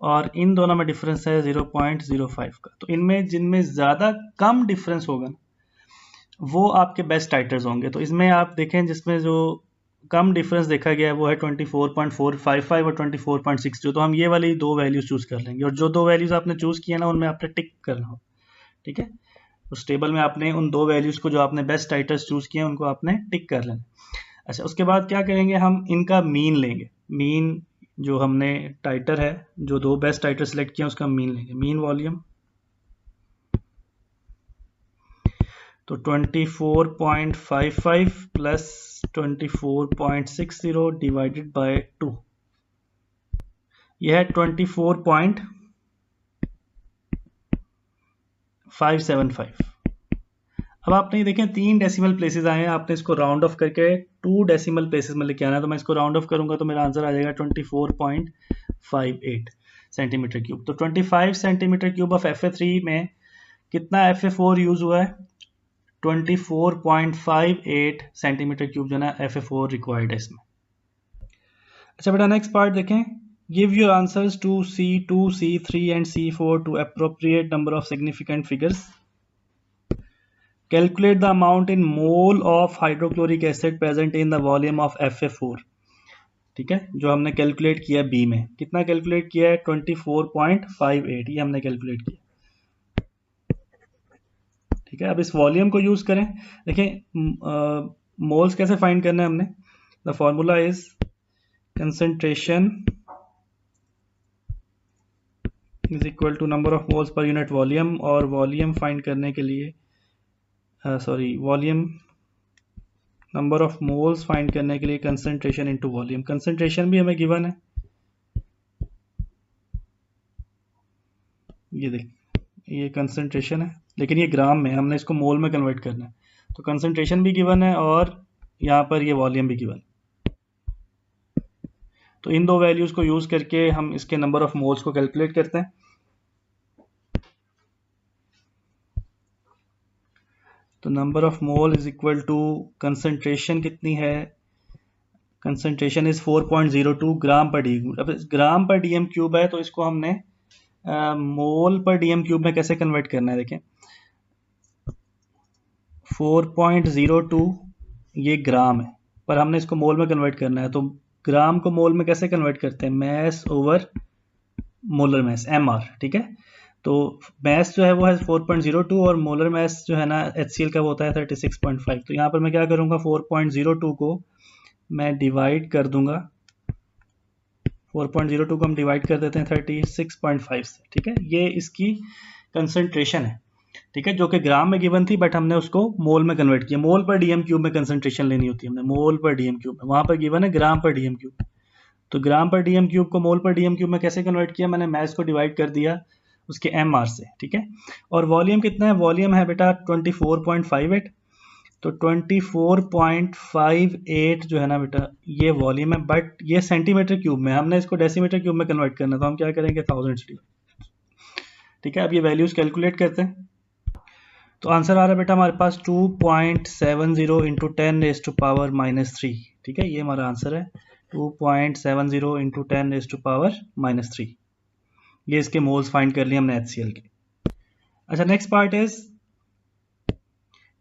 और इन दोनों में डिफरेंस है 0.05 का। तो इनमें जिनमें ज़्यादा कम डिफरेंस होगा वो आपके बेस्ट टाइटर्स होंगे। तो इसमें आप देखें जिसमें जो कम डिफरेंस देखा गया है वो है 24.455 और 24.62। तो हम ये वाली दो वैल्यूज चूज कर लेंगे, और जो दो वैल्यूज आपने चूज किया ना उनमें आपने टिक करना हो। ठीक है, उस टेबल में आपने उन दो वैल्यूज को जो आपने बेस्ट टाइटर्स चूज किए उनको आपने टिक कर लेना। अच्छा, उसके बाद क्या करेंगे, हम इनका मीन लेंगे। मीन जो हमने टाइटर है, जो दो बेस्ट टाइटर सेलेक्ट किया उसका मीन लेंगे, मीन वॉल्यूम। तो 24.55 प्लस 24.60 डिवाइडेड बाय 2, यह है 24.575। अब आपने ये देखें 3 डेसिमल प्लेसेस आए हैं, आपने इसको राउंड ऑफ करके 2 डेसिमल प्लेसेस में लेके आना है। तो मैं इसको राउंड ऑफ करूंगा तो मेरा आंसर आ जाएगा 24.58 सेंटीमीटर क्यूब। तो 25 सेंटीमीटर क्यूब ऑफ Fa3 में कितना Fa4 यूज हुआ है, 24.58 सेंटीमीटर क्यूब जो ना Fa4 रिक्वायर्ड है इसमें। अच्छा बेटा, नेक्स्ट पार्ट देखें, give your answers to C2, C3 and C4 to appropriate number of significant figures. Calculate the amount in mole of hydrochloric acid present in the volume of Fa4। ठीक है, जो हमने calculate किया B में, कितना calculate किया है 24.58, ये हमने कैलकुलेट किया। ठीक है, अब इस वॉल्यूम को यूज करें। देखें मोल्स कैसे फाइंड करना है हमने, the formula is concentration is equal to number of moles per unit volume, और वॉल्यूम फाइंड करने के लिए volume number of moles find करने के लिए कंसंट्रेशन इनटू वॉल्यूम। कंसंट्रेशन भी हमें गिवन है, ये देख, ये कंसंट्रेशन है, लेकिन ये ग्राम में, हमने इसको मोल में कन्वर्ट करना है। तो कंसंट्रेशन भी गिवन है और यहाँ पर ये वॉल्यूम भी गिवन। तो इन दो वैल्यूज को यूज करके हम इसके नंबर ऑफ मोल्स को कैलकुलेट करते हैं। तो number of mole is equal to concentration कितनी है कंसंट्रेशन इज 4.02 ग्राम पर डी। अब ग्राम पर डीएम क्यूब है तो इसको हमने मोल पर डीएम क्यूब में कैसे कन्वर्ट करना है, देखें 4.02 ये ग्राम है, पर हमने इसको मोल में कन्वर्ट करना है। तो ग्राम को मोल में कैसे कन्वर्ट करते हैं, mass over molar mass, MR, ठीक है। तो मैस जो है वो है 4.02 और मोलर मैस जो है ना HCl का वो होता है 36.5। तो यहाँ पर मैं क्या करूँगा, 4.02 को मैं डिवाइड कर दूंगा, 4.02 को हम डिवाइड कर देते हैं 36.5 से, ठीक है। ये इसकी कंसंट्रेशन है, ठीक है, जो कि ग्राम में गिवन थी, बट हमने उसको मोल में कन्वर्ट किया। मोल पर डीएम क्यूब में कंसंट्रेशन लेनी होती है हमने, मोल पर डीएम क्यूब में, वहां पर गिवन है ग्राम पर डीएम क्यूब। तो ग्राम पर डीएम क्यूब को मोल पर डीएम क्यूब में कैसे कन्वर्ट किया, मैंने मैस को डिवाइड कर दिया उसके एमआर से, ठीक है। और वॉल्यूम कितना है, वॉल्यूम है बेटा 24.58। तो 24.58 जो है ना बेटा ये वॉल्यूम है, बट ये सेंटीमीटर क्यूब में, हमने इसको डेसीमीटर क्यूब में कन्वर्ट करना, तो हम क्या करेंगे 1000 से, ठीक है। अब ये वैल्यूज कैलकुलेट करते हैं। तो आंसर आ रहा है बेटा हमारे पास 2.70 इंटू 10⁻⁻3, ठीक है, ये हमारा आंसर है 2.70 इंटू 10⁻⁻3। ये इसके मोल्स फाइंड कर लिए हमने HCl के। अच्छा, next part is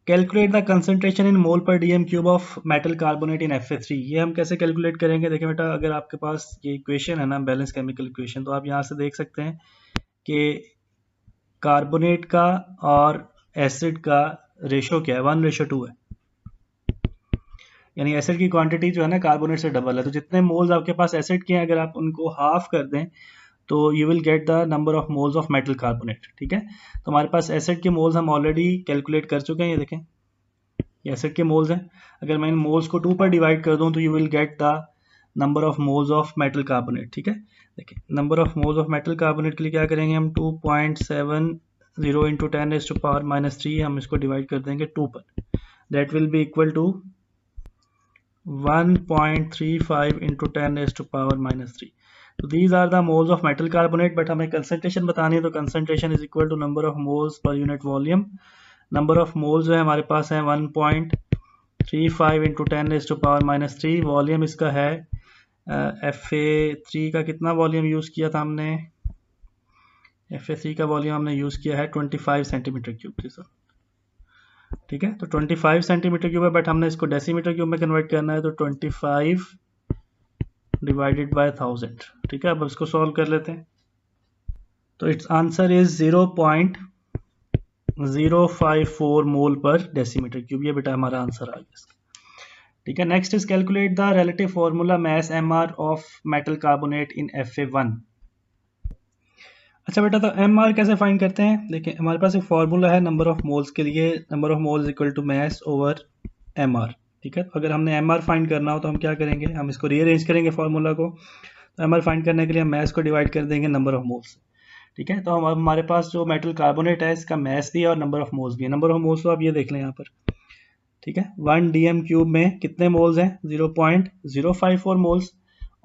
calculate the concentration in mole per DM cube of metal carbonate in Fa3। ये हम कैसे कैलकुलेट करेंगे, देखिए बेटा अगर आपके पास ये इक्वेशन है ना, बैलेंस केमिकल इक्वेशन, तो आप यहाँ से देख सकते हैं कि कार्बोनेट का और एसिड का रेशो क्या है, 1:2 है, यानी एसिड की क्वांटिटी जो है ना कार्बोनेट से डबल है। तो जितने मोल्स आपके पास एसिड के हैं, अगर आप उनको हाफ कर दें तो you will get the number of moles of metal carbonate, ठीक है। तो हमारे पास एसिड के मोल्स हम ऑलरेडी कैलकुलेट कर चुके हैं, ये देखें ये एसिड के मोल्स हैं। अगर मैं इन मोल्स को 2 पर डिवाइड कर दूं तो you will get the number of moles of metal carbonate, ठीक है। देखिए number of moles of metal carbonate के लिए क्या करेंगे हम, 2.70 इंटू 10⁻⁻3 हम इसको डिवाइड कर देंगे 2 पर, that will be equal to 1.35 into 10⁻⁻3। तो these are the moles of metal carbonate, but हमें कंसंट्रेशन बतानी है, तो concentration is equal to number of moles per unit volume. Number of moles जो है हमारे पास है 1.35 इंटू 10⁻⁻3। वॉल्यूम इसका है Fa3 का कितना वॉल्यूम यूज़ किया था हमने, Fa3 का वॉल्यूम हमने यूज़ किया है 25 सेंटीमीटर क्यूब, ठीक है। तो 25 सेंटीमीटर क्यूब है, बट हमने इसको डेसीमीटर क्यूब में कन्वर्ट करना है, तो 25 डिवाइडेड बाय 1000, ठीक है। अब इसको सॉल्व कर लेते हैं। तो इट्स आंसर इज 0.054 मोल पर डेसीमीटर क्यूब, ये बेटा हमारा आंसर आ गया इसका, ठीक है। Next is calculate the relative formula mass MR of metal carbonate in Fa1। अच्छा बेटा, तो एमआर कैसे फाइंड करते हैं, देखिए हमारे पास एक फार्मूला है नंबर ऑफ मोल्स के लिए, number of moles equal to mass over MR, ठीक है। तो अगर हमने एमआर फाइंड करना हो तो हम क्या करेंगे, हम इसको रीअरेंज करेंगे फार्मूला को। तो एमआर फाइंड करने के लिए हम मैस को डिवाइड कर देंगे नंबर ऑफ मोल्स, ठीक है। तो हमारे पास जो मेटल कार्बोनेट है इसका मैस भी है और नंबर ऑफ मोल्स भी है। नंबर ऑफ मोल्स तो आप ये देख लें यहाँ पर, ठीक है। 1 डीएम क्यूब में कितने मोल्स हैं, 0.054 मोल्स,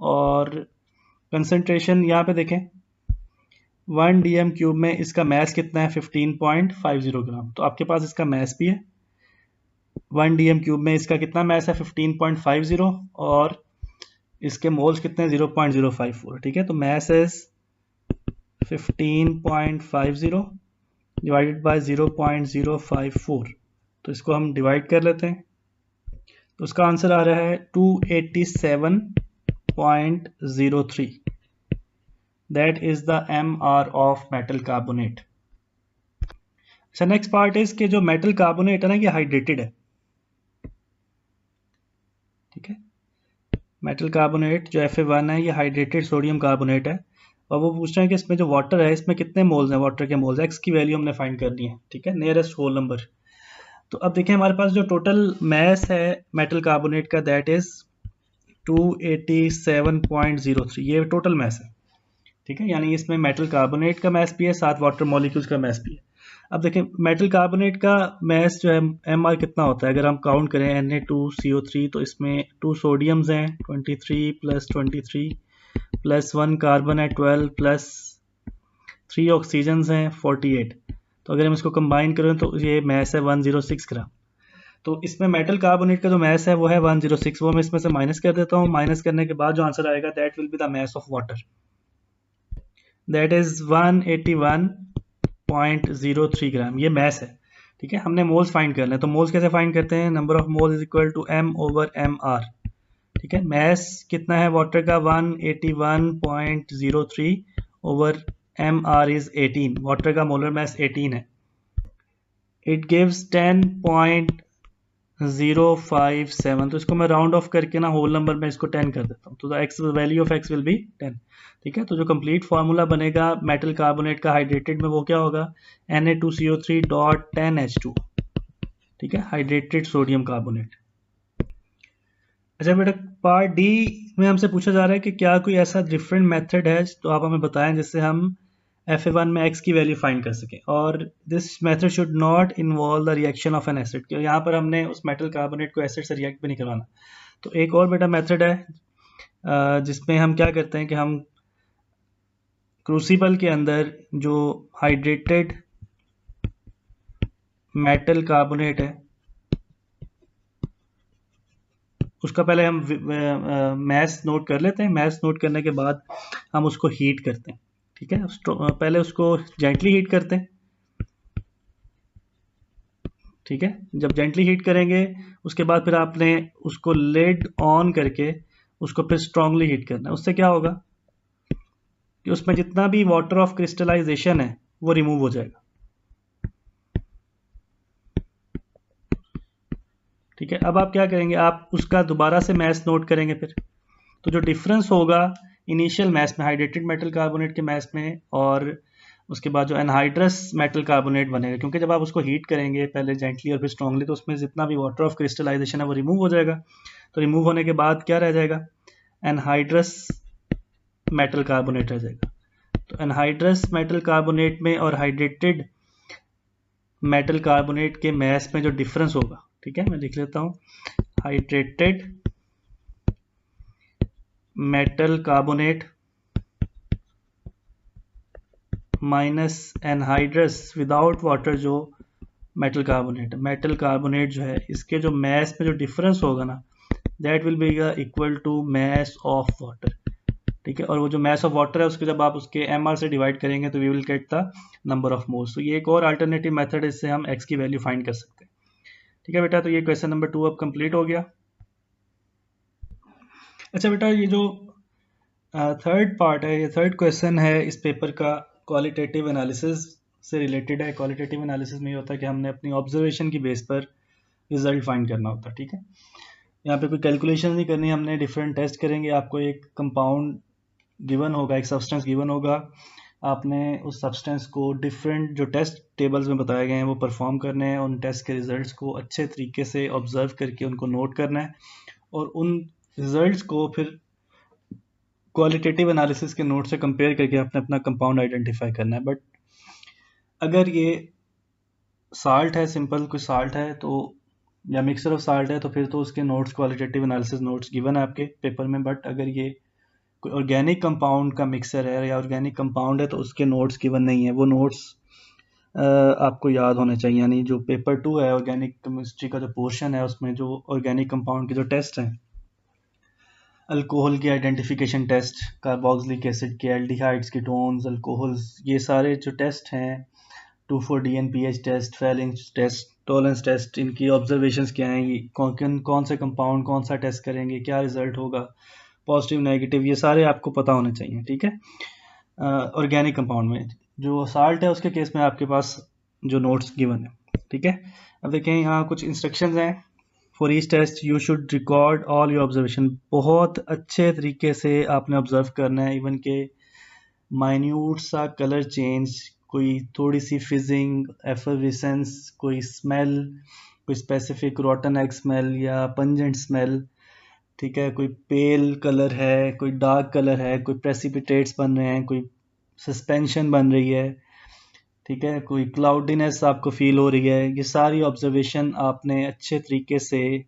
और कंसंट्रेशन यहाँ पे देखें 1 डीएम क्यूब में इसका मैस कितना है 15.50 ग्राम। तो आपके पास इसका मैस भी है, 1 डीएम क्यूब में इसका कितना मैस है 15.50, और इसके मोल्स कितने हैं 0.054, ठीक है। तो मैस इज 15.50 डिवाइडेड बाय 0.054, तो इसको हम डिवाइड कर लेते हैं। तो उसका आंसर आ रहा है 287.03, that is the MR of metal carbonate. अच्छा, नेक्स्ट पार्ट इज कि जो मेटल कार्बोनेट है ना ये हाइड्रेटेड है, ठीक है। मेटल कार्बोनेट जो Fa1 है ये हाइड्रेटेड सोडियम कार्बोनेट है, और वो पूछ रहे हैं कि इसमें जो वाटर है इसमें कितने मोल्स हैं, वाटर के मोल्स, एक्स की वैल्यू हमने फाइंड करनी है, ठीक है, नियरेस्ट होल नंबर। तो अब देखें हमारे पास जो टोटल मैस है मेटल कार्बोनेट का, दैट इज 287.03, ये टोटल मैस है, ठीक है। यानी इसमें मेटल कार्बोनेट का मैस भी है, साथ वाटर मॉलिक्यूल्स का मैस भी है। अब देखें मेटल कार्बोनेट का मैस जो है एमआर कितना होता है, अगर हम काउंट करें Na2CO3 तो इसमें 2 सोडियम्स हैं 23 + 23 + 1 कार्बन है 12 + 3 ऑक्सीजन्स हैं 48। तो अगर हम इसको कंबाइन करें तो ये मैस है 106 ग्राम। तो इसमें मेटल कार्बोनेट का जो मैस है वो है 106, वो मैं इसमें से माइनस कर देता हूँ। माइनस करने के बाद जो आंसर आएगा that will be the mass of water, that is 181.03 ग्राम, ये मैस है। ठीक है, हमने मोल्स फाइंड करना है, तो मोल्स कैसे फाइंड करते हैं, number of moles is equal to m over mr। ठीक है, मैस कितना है वाटर का, 181.03 ओवर mr इज 18, वाटर का मोलर मैस 18 है। इट गिव्स 10.057, तो इसको मैं राउंड ऑफ करके ना होल नंबर में इसको 10 कर देता हूँ, तो the x value of x will be 10। ठीक है, तो जो कंप्लीट फार्मूला बनेगा मेटल कार्बोनेट का हाइड्रेटेड में वो क्या होगा, Na2CO3.10H2। ठीक है, हाइड्रेटेड सोडियम कार्बोनेट। अच्छा बेटा, पार्ट डी में हमसे पूछा जा रहा है कि क्या कोई ऐसा डिफरेंट मेथड है, तो आप हमें बताएं जिससे हम Fa1 में x की वैल्यू फाइंड कर सकें, और this method should not involve the reaction of N acid, क्योंकि यहाँ पर हमने उस मेटल कार्बोनेट को एसिड से रिएक्ट भी नहीं करवाना। तो एक और बेटा मेथड है जिसमें हम क्या करते हैं कि हम क्रूसिबल के अंदर जो हाइड्रेटेड मेटल कार्बोनेट है उसका पहले हम मैस नोट कर लेते हैं। मैस नोट करने के बाद हम उसको हीट करते हैं। ठीक है, पहले उसको जेंटली हीट करते हैं। ठीक है, जब जेंटली हीट करेंगे उसके बाद फिर आपने उसको लिड ऑन करके उसको फिर स्ट्रांगली हीट करना है। उससे क्या होगा कि उसमें जितना भी वाटर ऑफ क्रिस्टलाइजेशन है वो रिमूव हो जाएगा। ठीक है, अब आप क्या करेंगे, आप उसका दोबारा से मैस नोट करेंगे फिर, तो जो डिफरेंस होगा इनिशियल मैस में हाइड्रेटेड मेटल कार्बोनेट के मैस में और उसके बाद जो एनहाइड्रस मेटल कार्बोनेट बनेगा, क्योंकि जब आप उसको हीट करेंगे पहले जेंटली और फिर स्ट्रांगली, तो उसमें जितना भी वाटर ऑफ क्रिस्टलाइजेशन है वो रिमूव हो जाएगा। तो रिमूव होने के बाद क्या रह जाएगा, एनहाइड्रस मेटल कार्बोनेट रह जाएगा। तो एनहाइड्रस मेटल कार्बोनेट में और हाइड्रेटेड मेटल कार्बोनेट के मैस में जो डिफरेंस होगा, ठीक है मैं लिख लेता हूँ, hydrated metal carbonate minus anhydrous without water जो मेटल कार्बोनेट जो है इसके जो मैस में जो डिफरेंस होगा ना, that will be equal to mass of water. ठीक है, और वो जो मैस ऑफ वाटर है उसको जब आप उसके एम आर से डिवाइड करेंगे तो we will get the number of moles. तो ये एक और अल्टरनेटिव मेथड है, इससे हम एक्स की वैल्यू फाइंड कर सकते हैं। ठीक है बेटा, तो ये क्वेश्चन नंबर 2 अब कंप्लीट हो गया। अच्छा बेटा, ये जो थर्ड पार्ट है, ये थर्ड क्वेश्चन है इस पेपर का, क्वालिटेटिव एनालिसिस से रिलेटेड है। क्वालिटेटिव एनालिसिस में ये होता है कि हमने अपनी ऑब्जर्वेशन की बेस पर रिजल्ट फाइंड करना होता है। ठीक है, यहाँ पे कोई कैलकुलेशन नहीं करनी, हमने डिफरेंट टेस्ट करेंगे। आपको एक कंपाउंड गिवन होगा, एक सब्सटेंस गिवन होगा, आपने उस सब्सटेंस को डिफरेंट जो टेस्ट टेबल्स में बताए गए हैं वो परफॉर्म करने हैं, उन टेस्ट के रिजल्ट्स को अच्छे तरीके से ऑब्जर्व करके उनको नोट करना है और उन रिजल्ट्स को फिर क्वालिटेटिव एनालिसिस के नोट से कंपेयर करके आपने अपना कंपाउंड आइडेंटिफाई करना है। बट अगर ये साल्ट है, सिंपल कोई साल्ट है तो, या मिक्सचर ऑफ साल्ट है, तो फिर तो उसके notes qualitative analysis notes given है आपके पेपर में। बट अगर ये कोई ऑर्गेनिक कंपाउंड का मिक्सर है या ऑर्गेनिक कंपाउंड है तो उसके नोट्स गिवन नहीं है, वो नोट्स आपको याद होने चाहिए। यानी जो पेपर 2 है ऑर्गेनिक केमिस्ट्री का जो पोर्शन है उसमें जो ऑर्गेनिक कंपाउंड के जो टेस्ट हैं, अल्कोहल के आइडेंटिफिकेशन टेस्ट, कार्बोक्सिलिक एसिड के, एल्डिहाइड्स, कीटोन्स, अल्कोहल्स, ये सारे जो टेस्ट हैं, 2,4-DNPH test, Fehling's test, Tollens test, इनकी ऑब्जर्वेशंस क्या हैं, ये कौन से कंपाउंड कौन सा टेस्ट करेंगे, क्या रिजल्ट होगा, पॉजिटिव नेगेटिव, ये सारे आपको पता होने चाहिए। ठीक है, ऑर्गेनिक कंपाउंड में जो साल्ट है उसके केस में आपके पास जो नोट्स गिवन है। ठीक है, अब देखें यहाँ कुछ इंस्ट्रक्शंस हैं। For each test you should record all your observation, बहुत अच्छे तरीके से आपने ऑब्जर्व करना है, इवन के माइन्यूट सा कलर चेंज, कोई थोड़ी सी फिजिंग, एफर्विसेंस, कोई स्मेल, कोई स्पेसिफिक रॉटन एग स्मेल या पंजेंट स्मेल। ठीक है, कोई पेल कलर है, कोई डार्क कलर है, कोई प्रेसिपिटेट्स बन रहे हैं, कोई सस्पेंशन बन रही है। ठीक है, कोई क्लाउडीनेस आपको फील हो रही है, ये सारी ऑब्जर्वेशन आपने अच्छे तरीके से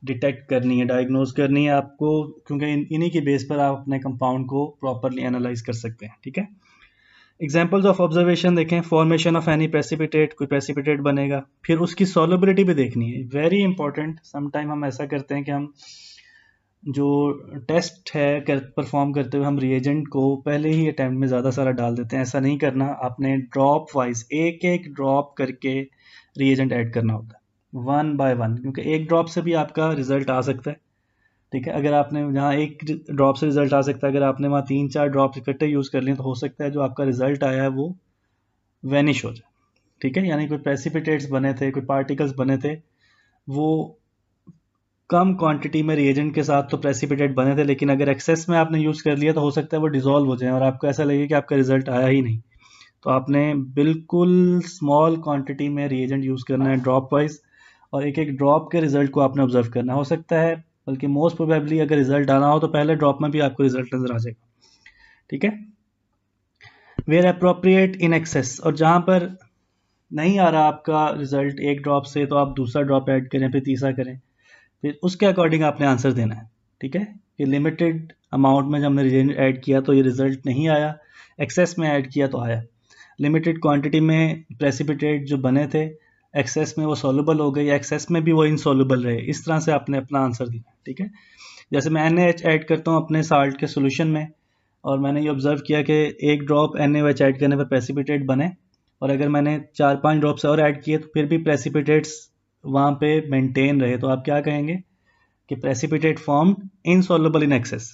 डिटेक्ट करनी है, डायग्नोज करनी है आपको, क्योंकि इन्हीं की बेस पर आप अपने कंपाउंड को प्रॉपरली एनालाइज कर सकते हैं। ठीक है, एग्जाम्पल्स ऑफ ऑब्जर्वेशन देखें, फॉर्मेशन ऑफ एनी प्रेसिपिटेट, कोई प्रेसिपिटेट बनेगा, फिर उसकी सॉल्युबिलिटी भी देखनी है, वेरी इंपॉर्टेंट। समटाइम हम ऐसा करते हैं कि हम जो टेस्ट है परफॉर्म करते हुए हम रिएजेंट को पहले ही अटैम्प्ट में ज़्यादा सारा डाल देते हैं। ऐसा नहीं करना, आपने ड्रॉप वाइज एक एक ड्रॉप करके रिएजेंट ऐड करना होता है, वन बाय वन, क्योंकि एक ड्रॉप से भी आपका रिजल्ट आ सकता है। ठीक है, अगर आपने जहाँ एक ड्रॉप से रिजल्ट आ सकता है, अगर आपने वहाँ 3-4 ड्रॉप इकट्ठे यूज़ कर लिए तो हो सकता है जो आपका रिजल्ट आया है वो वैनिश हो जाए। ठीक है, यानी कोई प्रेसिपिटेट्स बने थे, कोई पार्टिकल्स बने थे, वो कम क्वांटिटी में रिएजेंट के साथ तो प्रेसिपिटेट बने थे, लेकिन अगर एक्सेस में आपने यूज़ कर लिया तो हो सकता है वो डिसॉल्व हो जाए और आपको ऐसा लगे कि आपका रिजल्ट आया ही नहीं। तो आपने बिल्कुल स्मॉल क्वांटिटी में रिएजेंट यूज़ करना है ड्रॉप वाइज, और एक एक ड्रॉप के रिजल्ट को आपने ऑब्जर्व करना हो सकता है, बल्कि मोस्ट प्रोबेबली अगर रिजल्ट आना हो तो पहले ड्रॉप में भी आपको रिजल्ट नजर आ जाएगा। ठीक है, वेयर अप्रोप्रिएट इन एक्सेस, और जहाँ पर नहीं आ रहा आपका रिजल्ट एक ड्रॉप से तो आप दूसरा ड्रॉप ऐड करें, फिर तीसरा करें, फिर उसके अकॉर्डिंग आपने आंसर देना है। ठीक है, ये लिमिटेड अमाउंट में जब हमने रिएजेंट ऐड किया तो ये रिजल्ट नहीं आया, एक्सेस में ऐड किया तो आया। लिमिटेड क्वांटिटी में प्रेसिपिटेट जो बने थे, एक्सेस में वो सॉल्युबल हो गए, एक्सेस में भी वो इनसॉल्युबल रहे, इस तरह से आपने अपना आंसर दिया। ठीक है, जैसे मैं NaH ऐड करता हूँ अपने साल्ट के सोल्यूशन में, और मैंने ये ऑब्जर्व किया कि एक ड्रॉप NaOH ऐड करने पर प्रेसिपिटेट बने, और अगर मैंने 4-5 ड्रॉप्स और ऐड किए तो फिर भी प्रेसिपिटेट्स वहाँ पे मेंटेन रहे, तो आप क्या कहेंगे कि precipitate formed insoluble in excess.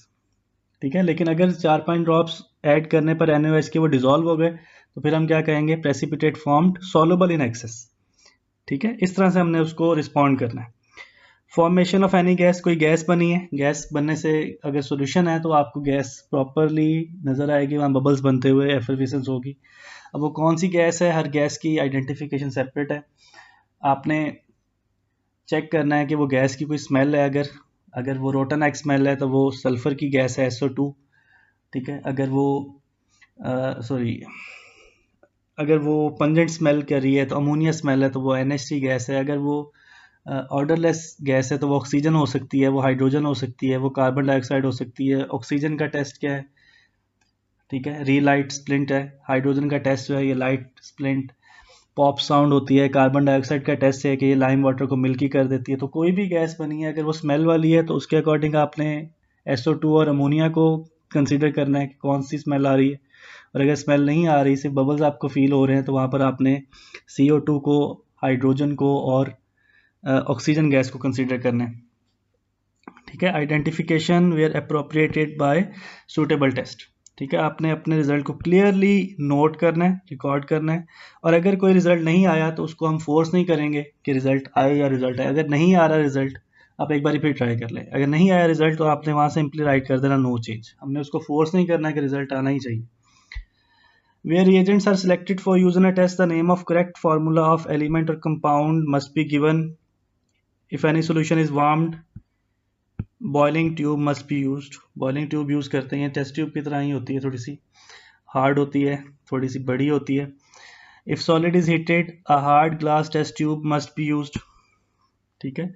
ठीक है, लेकिन अगर 4-5 ड्रॉप्स ऐड करने पर NaOH के वो डिसॉल्व हो गए तो फिर हम क्या कहेंगे, precipitate formed soluble in excess. ठीक है, इस तरह से हमने उसको रिस्पॉन्ड करना है। फॉर्मेशन ऑफ एनी गैस, कोई गैस बनी है, गैस बनने से अगर सॉल्यूशन है तो आपको गैस प्रॉपरली नज़र आएगी, वहाँ बबल्स बनते हुए एफर्विसेंस होगी। अब वो कौन सी गैस है, हर गैस की आइडेंटिफिकेशन सेपरेट है। आपने चेक करना है कि वो गैस की कोई स्मेल है, अगर वो रोटन स्मेल है तो वो सल्फर की गैस है, SO2। ठीक है, अगर वो अगर वो पंजेंट स्मेल कर रही है तो अमोनिया स्मेल है तो वो NH3 गैस है। अगर वो ऑर्डरलेस गैस है तो वो ऑक्सीजन हो सकती है, वो हाइड्रोजन हो सकती है, वो कार्बन डाइऑक्साइड हो सकती है। ऑक्सीजन का टेस्ट क्या है, ठीक है, री लाइट स्प्लिंट है। हाइड्रोजन का टेस्ट जो है ये लाइट स्प्लिंट पॉप साउंड होती है। कार्बन डाइऑक्साइड का टेस्ट है कि ये लाइम वाटर को मिल्की कर देती है। तो कोई भी गैस बनी है अगर वो स्मेल वाली है तो उसके अकॉर्डिंग आपने SO2 और अमोनिया को कंसीडर करना है कि कौन सी स्मेल आ रही है, और अगर स्मेल नहीं आ रही, सिर्फ बबल्स आपको फील हो रहे हैं, तो वहाँ पर आपने CO2 को, हाइड्रोजन को और ऑक्सीजन गैस को कंसीडर करना है। ठीक है, identification where appropriated by suitable test. ठीक है, आपने अपने रिजल्ट को क्लियरली नोट करना है, रिकॉर्ड करना है, और अगर कोई रिजल्ट नहीं आया तो उसको हम फोर्स नहीं करेंगे कि रिजल्ट आए या रिजल्ट आए। अगर नहीं आ रहा रिजल्ट, आप एक बार फिर ट्राई कर लें। अगर नहीं आया रिजल्ट तो आपने वहाँ सिंपली राइट कर देना नो चेंज। हमने उसको फोर्स नहीं करना है कि रिजल्ट आना ही चाहिए। Where reagents are selected for use in a test, the name of correct formula of element or compound must be given. If any solution is warmed, boiling tube must be used. Boiling tube use करते हैं, test tube की तरह ही होती है, थोड़ी सी hard होती है, थोड़ी सी बड़ी होती है। If solid is heated, a hard glass test tube must be used. ठीक है,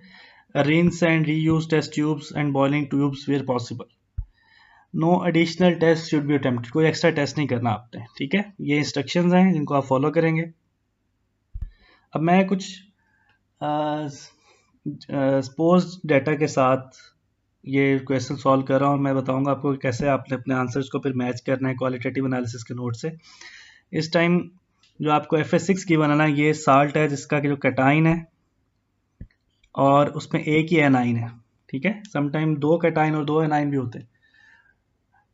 rinse and reuse test tubes and boiling tubes where possible. No additional test should be attempted, कोई एक्स्ट्रा टेस्ट नहीं करना आपने। ठीक है, ये इंस्ट्रक्शंस हैं जिनको आप फॉलो करेंगे। अब मैं कुछ सपोज डाटा के साथ ये क्वेश्चन सॉल्व कर रहा हूँ, मैं बताऊंगा आपको कि कैसे आपने अपने आंसर्स को फिर मैच करना है क्वालिटेटिव एनालिसिस के नोट से। इस टाइम जो आपको FS6 की बनाना है, ये साल्ट है जिसका जो कैटाइन है और उसमें एक ही एनाइन है। ठीक है, समटाइम 2 कैटाइन और 2 एनाइन भी होते हैं।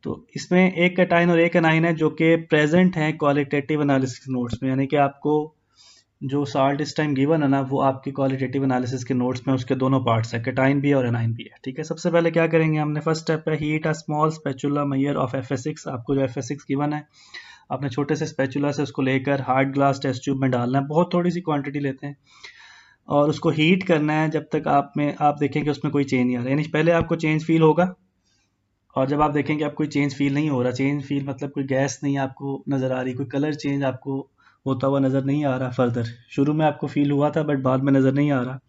तो इसमें एक कैटाइन और एक एनाइन है जो कि प्रेजेंट है क्वालिटेटिव एनालिसिस नोट्स में, यानी कि आपको जो साल्ट इस टाइम गिवन है ना, वो आपके क्वालिटेटिव एनालिसिस के नोट्स में उसके दोनों पार्ट्स है, कैटाइन भी और एनाइन भी है। ठीक है, सबसे पहले क्या करेंगे, हमने फर्स्ट स्टेप है heat a small spatula measure of FS6। आपको जो FS6 गिवन है, आपने छोटे से स्पैचुला से उसको लेकर हार्ड ग्लास टेस्ट ट्यूब में डालना है। बहुत थोड़ी सी क्वांटिटी लेते हैं और उसको हीट करना है जब तक आप देखें कि उसमें कोई चेंज नहीं आ रहा, यानी पहले आपको चेंज फील होगा, और जब आप देखेंगे आप कोई चेंज फील नहीं हो रहा, चेंज फील मतलब कोई गैस नहीं आपको नज़र आ रही, कोई कलर चेंज आपको होता हुआ नज़र नहीं आ रहा फर्दर, शुरू में आपको फील हुआ था बट बाद में नज़र नहीं आ रहा,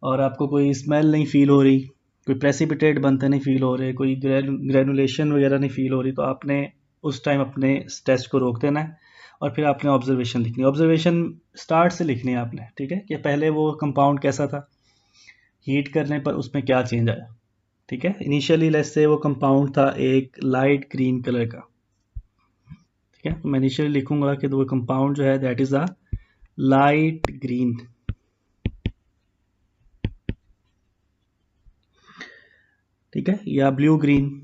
और आपको कोई स्मेल नहीं फील हो रही, कोई प्रेसिपिटेट बनते नहीं फील हो रहे, कोई ग्रेनुलेशन वगैरह नहीं फील हो रही, तो आपने उस टाइम अपने टेस्ट को रोक देना है और फिर आपने ऑब्जर्वेशन लिखनी है। ऑब्जर्वेशन स्टार्ट से लिखनी है आपने, ठीक है, कि पहले वो कंपाउंड कैसा था, हीट करने पर उसमें क्या चेंज आया, ठीक है। इनिशियली लेट्स से वो कंपाउंड था एक लाइट ग्रीन कलर का, ठीक है, तो मैं इनिशियली लिखूंगा कि वो कंपाउंड जो है that is a light green, ठीक है, या ब्लू ग्रीन,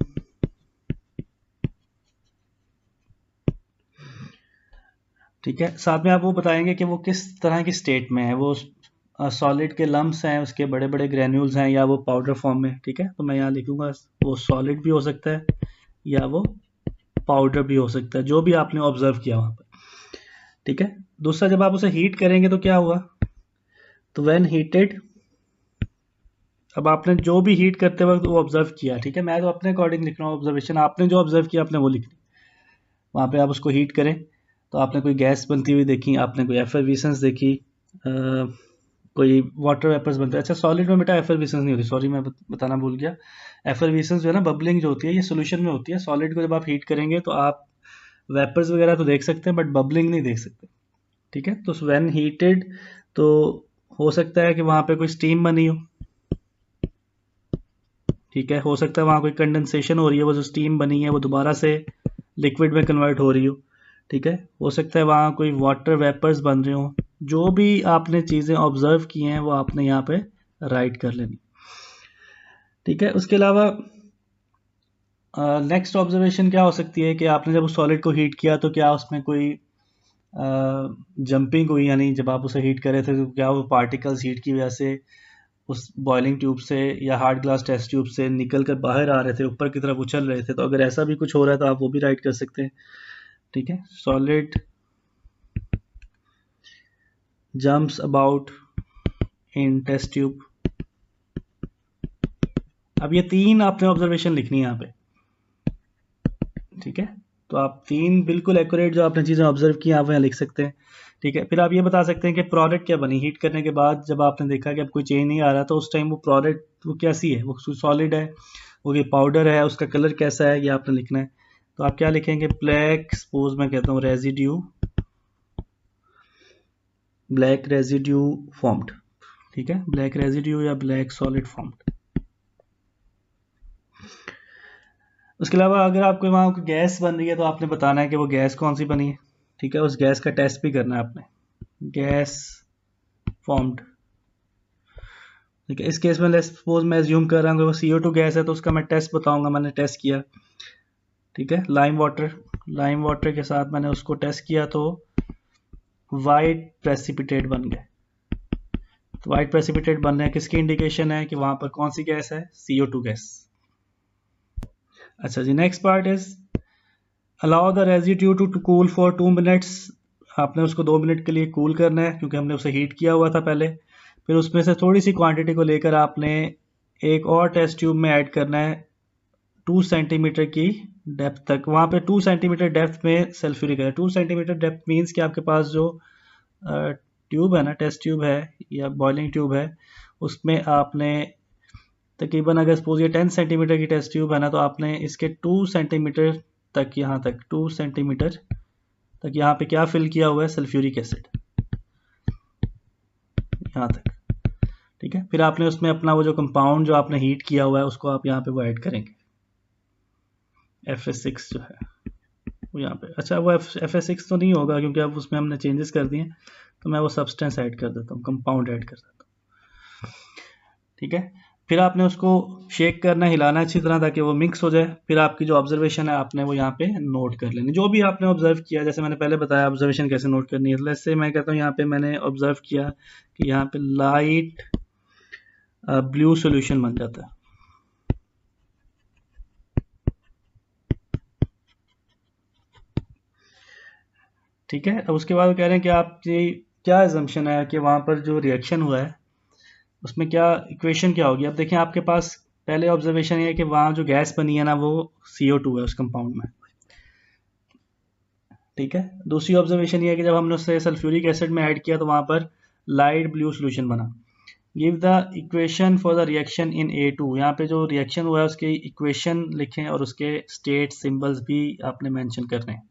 ठीक है। साथ में आप वो बताएंगे कि वो किस तरह की स्टेट में है, वो सॉलिड के लम्प्स हैं, उसके बड़े बड़े ग्रेन्यूल्स हैं, या वो पाउडर फॉर्म में, ठीक है। तो मैं यहाँ लिखूंगा वो सॉलिड भी हो सकता है या वो पाउडर भी हो सकता है, जो भी आपने ऑब्जर्व किया वहां पर, ठीक है। दूसरा, जब आप उसे हीट करेंगे तो क्या हुआ, तो व्हेन हीटेड, अब आपने जो भी हीट करते वक्त वो ऑब्जर्व किया, ठीक है, मैं तो अपने अकॉर्डिंग लिख रहा हूँ ऑब्जर्वेशन, आपने जो ऑब्जर्व किया आपने वो लिखनी, वहाँ पे आप उसको हीट करें तो आपने कोई गैस बनती हुई देखी, आपने कोई एफरविसेंस देखी, कोई वाटर वेपर्स बनते हैं। अच्छा, सॉलिड में बेटा एफरविसेंस नहीं होती, सॉरी मैं बताना भूल गया। एफरविसेंस जो है ना, बबलिंग जो होती है, ये सोल्यूशन में होती है। सॉलिड को जब आप हीट करेंगे तो आप वेपर्स वगैरह तो देख सकते हैं बट बबलिंग नहीं देख सकते, ठीक है। तो व्हेन हीटेड तो हो सकता है कि वहाँ पे कोई स्टीम बनी हो, ठीक है, हो सकता है वहाँ कोई कंडेंसेशन हो रही है, वो जो स्टीम बनी है वो दोबारा से लिक्विड में कन्वर्ट हो रही हो, ठीक है। हो सकता है वहाँ कोई वाटर वेपर्स बन रहे हो। जो भी आपने चीज़ें ऑब्जर्व की हैं वो आपने यहाँ पे राइट कर लेनी, ठीक है। उसके अलावा नेक्स्ट ऑब्जर्वेशन क्या हो सकती है कि आपने जब उस सॉलिड को हीट किया तो क्या उसमें कोई जंपिंग हुई, यानी जब आप उसे हीट कर रहे थे तो क्या वो पार्टिकल्स हीट की वजह से उस बॉइलिंग ट्यूब से या हार्ड ग्लास टेस्ट ट्यूब से निकल कर बाहर आ रहे थे, ऊपर की तरफ उछल रहे थे। तो अगर ऐसा भी कुछ हो रहा है तो आप वो भी राइट कर सकते हैं, ठीक है। Solid jumps about in test tube. अब ये 3 आपने ऑब्जर्वेशन लिखनी है यहाँ पे, ठीक है। तो आप 3 बिल्कुल एक्यूरेट जो आपने चीज़ें ऑब्जर्व की आप यहाँ लिख सकते हैं, ठीक है। फिर आप ये बता सकते हैं कि प्रोडक्ट क्या बनी हीट करने के बाद, जब आपने देखा कि अब कोई चेंज नहीं आ रहा तो उस टाइम वो प्रोडक्ट वो कैसी है, वो सॉलिड है, वो ये पाउडर है, उसका कलर कैसा है, ये आपने लिखना है। तो आप क्या लिखेंगे, ब्लैक, सपोज मैं कहता हूँ रेजिड्यू, ब्लैक रेजिड्यू फॉर्म्ड, ठीक है, ब्लैक रेजिड्यू या ब्लैक सॉलिड फॉर्म्ड। उसके अलावा अगर आपको वहाँ कोई गैस बन रही है तो आपने बताना है कि वो गैस कौन सी बनी है, ठीक है। उस गैस का टेस्ट भी करना है आपने, गैस फॉर्म्ड, ठीक है। इस केस में लेट्स सपोज मैं एज्यूम कर रहा हूँ कि वो CO2 गैस है तो उसका मैं टेस्ट बताऊंगा, मैंने टेस्ट किया, ठीक है। लाइम वाटर के साथ मैंने उसको टेस्ट किया तो वाइट प्रेसिपिटेट बन गए। तो वाइट प्रेसिपिटेट बनने किसकी इंडिकेशन है कि वहां पर कौन सी गैस है, CO2 गैस। अच्छा जी, next part is allow the residue to cool for 2 minutes. आपने उसको 2 मिनट के लिए कूल करना है क्योंकि हमने उसे हीट किया हुआ था पहले। फिर उसमें से थोड़ी सी क्वांटिटी को लेकर आपने एक और टेस्ट ट्यूब में ऐड करना है 2 सेंटीमीटर की डेप्थ तक। वहाँ पे 2 सेंटीमीटर डेप्थ में सल्फ्यूरिक है। 2 सेंटीमीटर डेप्थ मीन्स कि आपके पास जो ट्यूब है ना, टेस्ट ट्यूब है या बॉइलिंग ट्यूब है, उसमें आपने तकरीबन, अगर सपोज ये 10 सेंटीमीटर की टेस्ट ट्यूब है ना, तो आपने इसके 2 सेंटीमीटर तक, यहाँ तक 2 सेंटीमीटर तक यहाँ पे क्या फिल किया हुआ है, सल्फ्यूरिक एसिड, यहाँ तक, ठीक है। फिर आपने उसमें अपना वो जो कंपाउंड जो आपने हीट किया हुआ है उसको आप यहाँ पे वो ऐड करेंगे, FS6 जो है वो यहाँ पे। अच्छा, वो FS6 तो नहीं होगा क्योंकि अब उसमें हमने चेंजेस कर दिए, तो मैं वो सब्सटेंस ऐड कर देता हूँ, कंपाउंड ऐड कर देता हूँ, ठीक है। फिर आपने उसको शेक करना, हिलाना अच्छी तरह ताकि वो मिक्स हो जाए। फिर आपकी जो ऑब्जर्वेशन है आपने वो यहाँ पे नोट कर लेनी, जो भी आपने ऑब्जर्व किया। जैसे मैंने पहले बताया ऑब्जर्वेशन कैसे नोट करनी है, जैसे मैं कहता हूँ यहाँ पे मैंने ऑब्जर्व किया कि यहाँ पे लाइट ब्लू सोल्यूशन बन जाता है, ठीक है। अब उसके बाद वो कह रहे हैं कि आपकी क्या एजम्पशन है कि वहाँ पर जो रिएक्शन हुआ है उसमें क्या इक्वेशन क्या होगी। अब देखें, आपके पास पहले ऑब्जर्वेशन ये है कि वहाँ जो गैस बनी है ना वो CO2 है उस कंपाउंड में, ठीक है। दूसरी ऑब्जर्वेशन ये है कि जब हमने उससे सल्फ्यूरिक एसिड में ऐड किया तो वहाँ पर लाइट ब्लू सोल्यूशन बना। Give the equation for the reaction in A2। यहाँ पे जो रिएक्शन हुआ है उसके इक्वेशन लिखें और उसके स्टेट सिंबल्स भी आपने मेंशन करने हैं।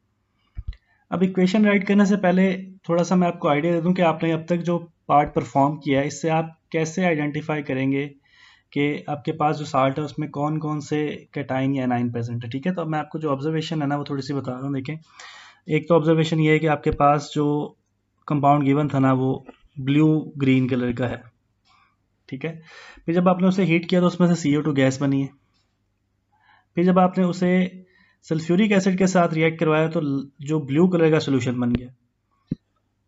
अब इक्वेशन राइट करने से पहले थोड़ा सा मैं आपको आइडिया दे दूं कि आपने अब तक जो पार्ट परफॉर्म किया है इससे आप कैसे आइडेंटिफाई करेंगे कि आपके पास जो साल्ट है उसमें कौन कौन से कैटाइन या एनाइन प्रेजेंट है। ठीक है, तो अब मैं आपको जो ऑब्जर्वेशन है ना वो थोड़ी सी बता रहा हूँ। देखें, एक तो ऑब्जर्वेशन ये है कि आपके पास जो कंपाउंड गिवन था ना वो ब्लू ग्रीन कलर का है। ठीक है, फिर जब आपने उसे हीट किया तो उसमें से CO2 गैस बनी है। फिर जब आपने उसे सल्फ्यूरिक एसिड के साथ रिएक्ट करवाया तो जो ब्लू कलर का सोल्यूशन बन गया।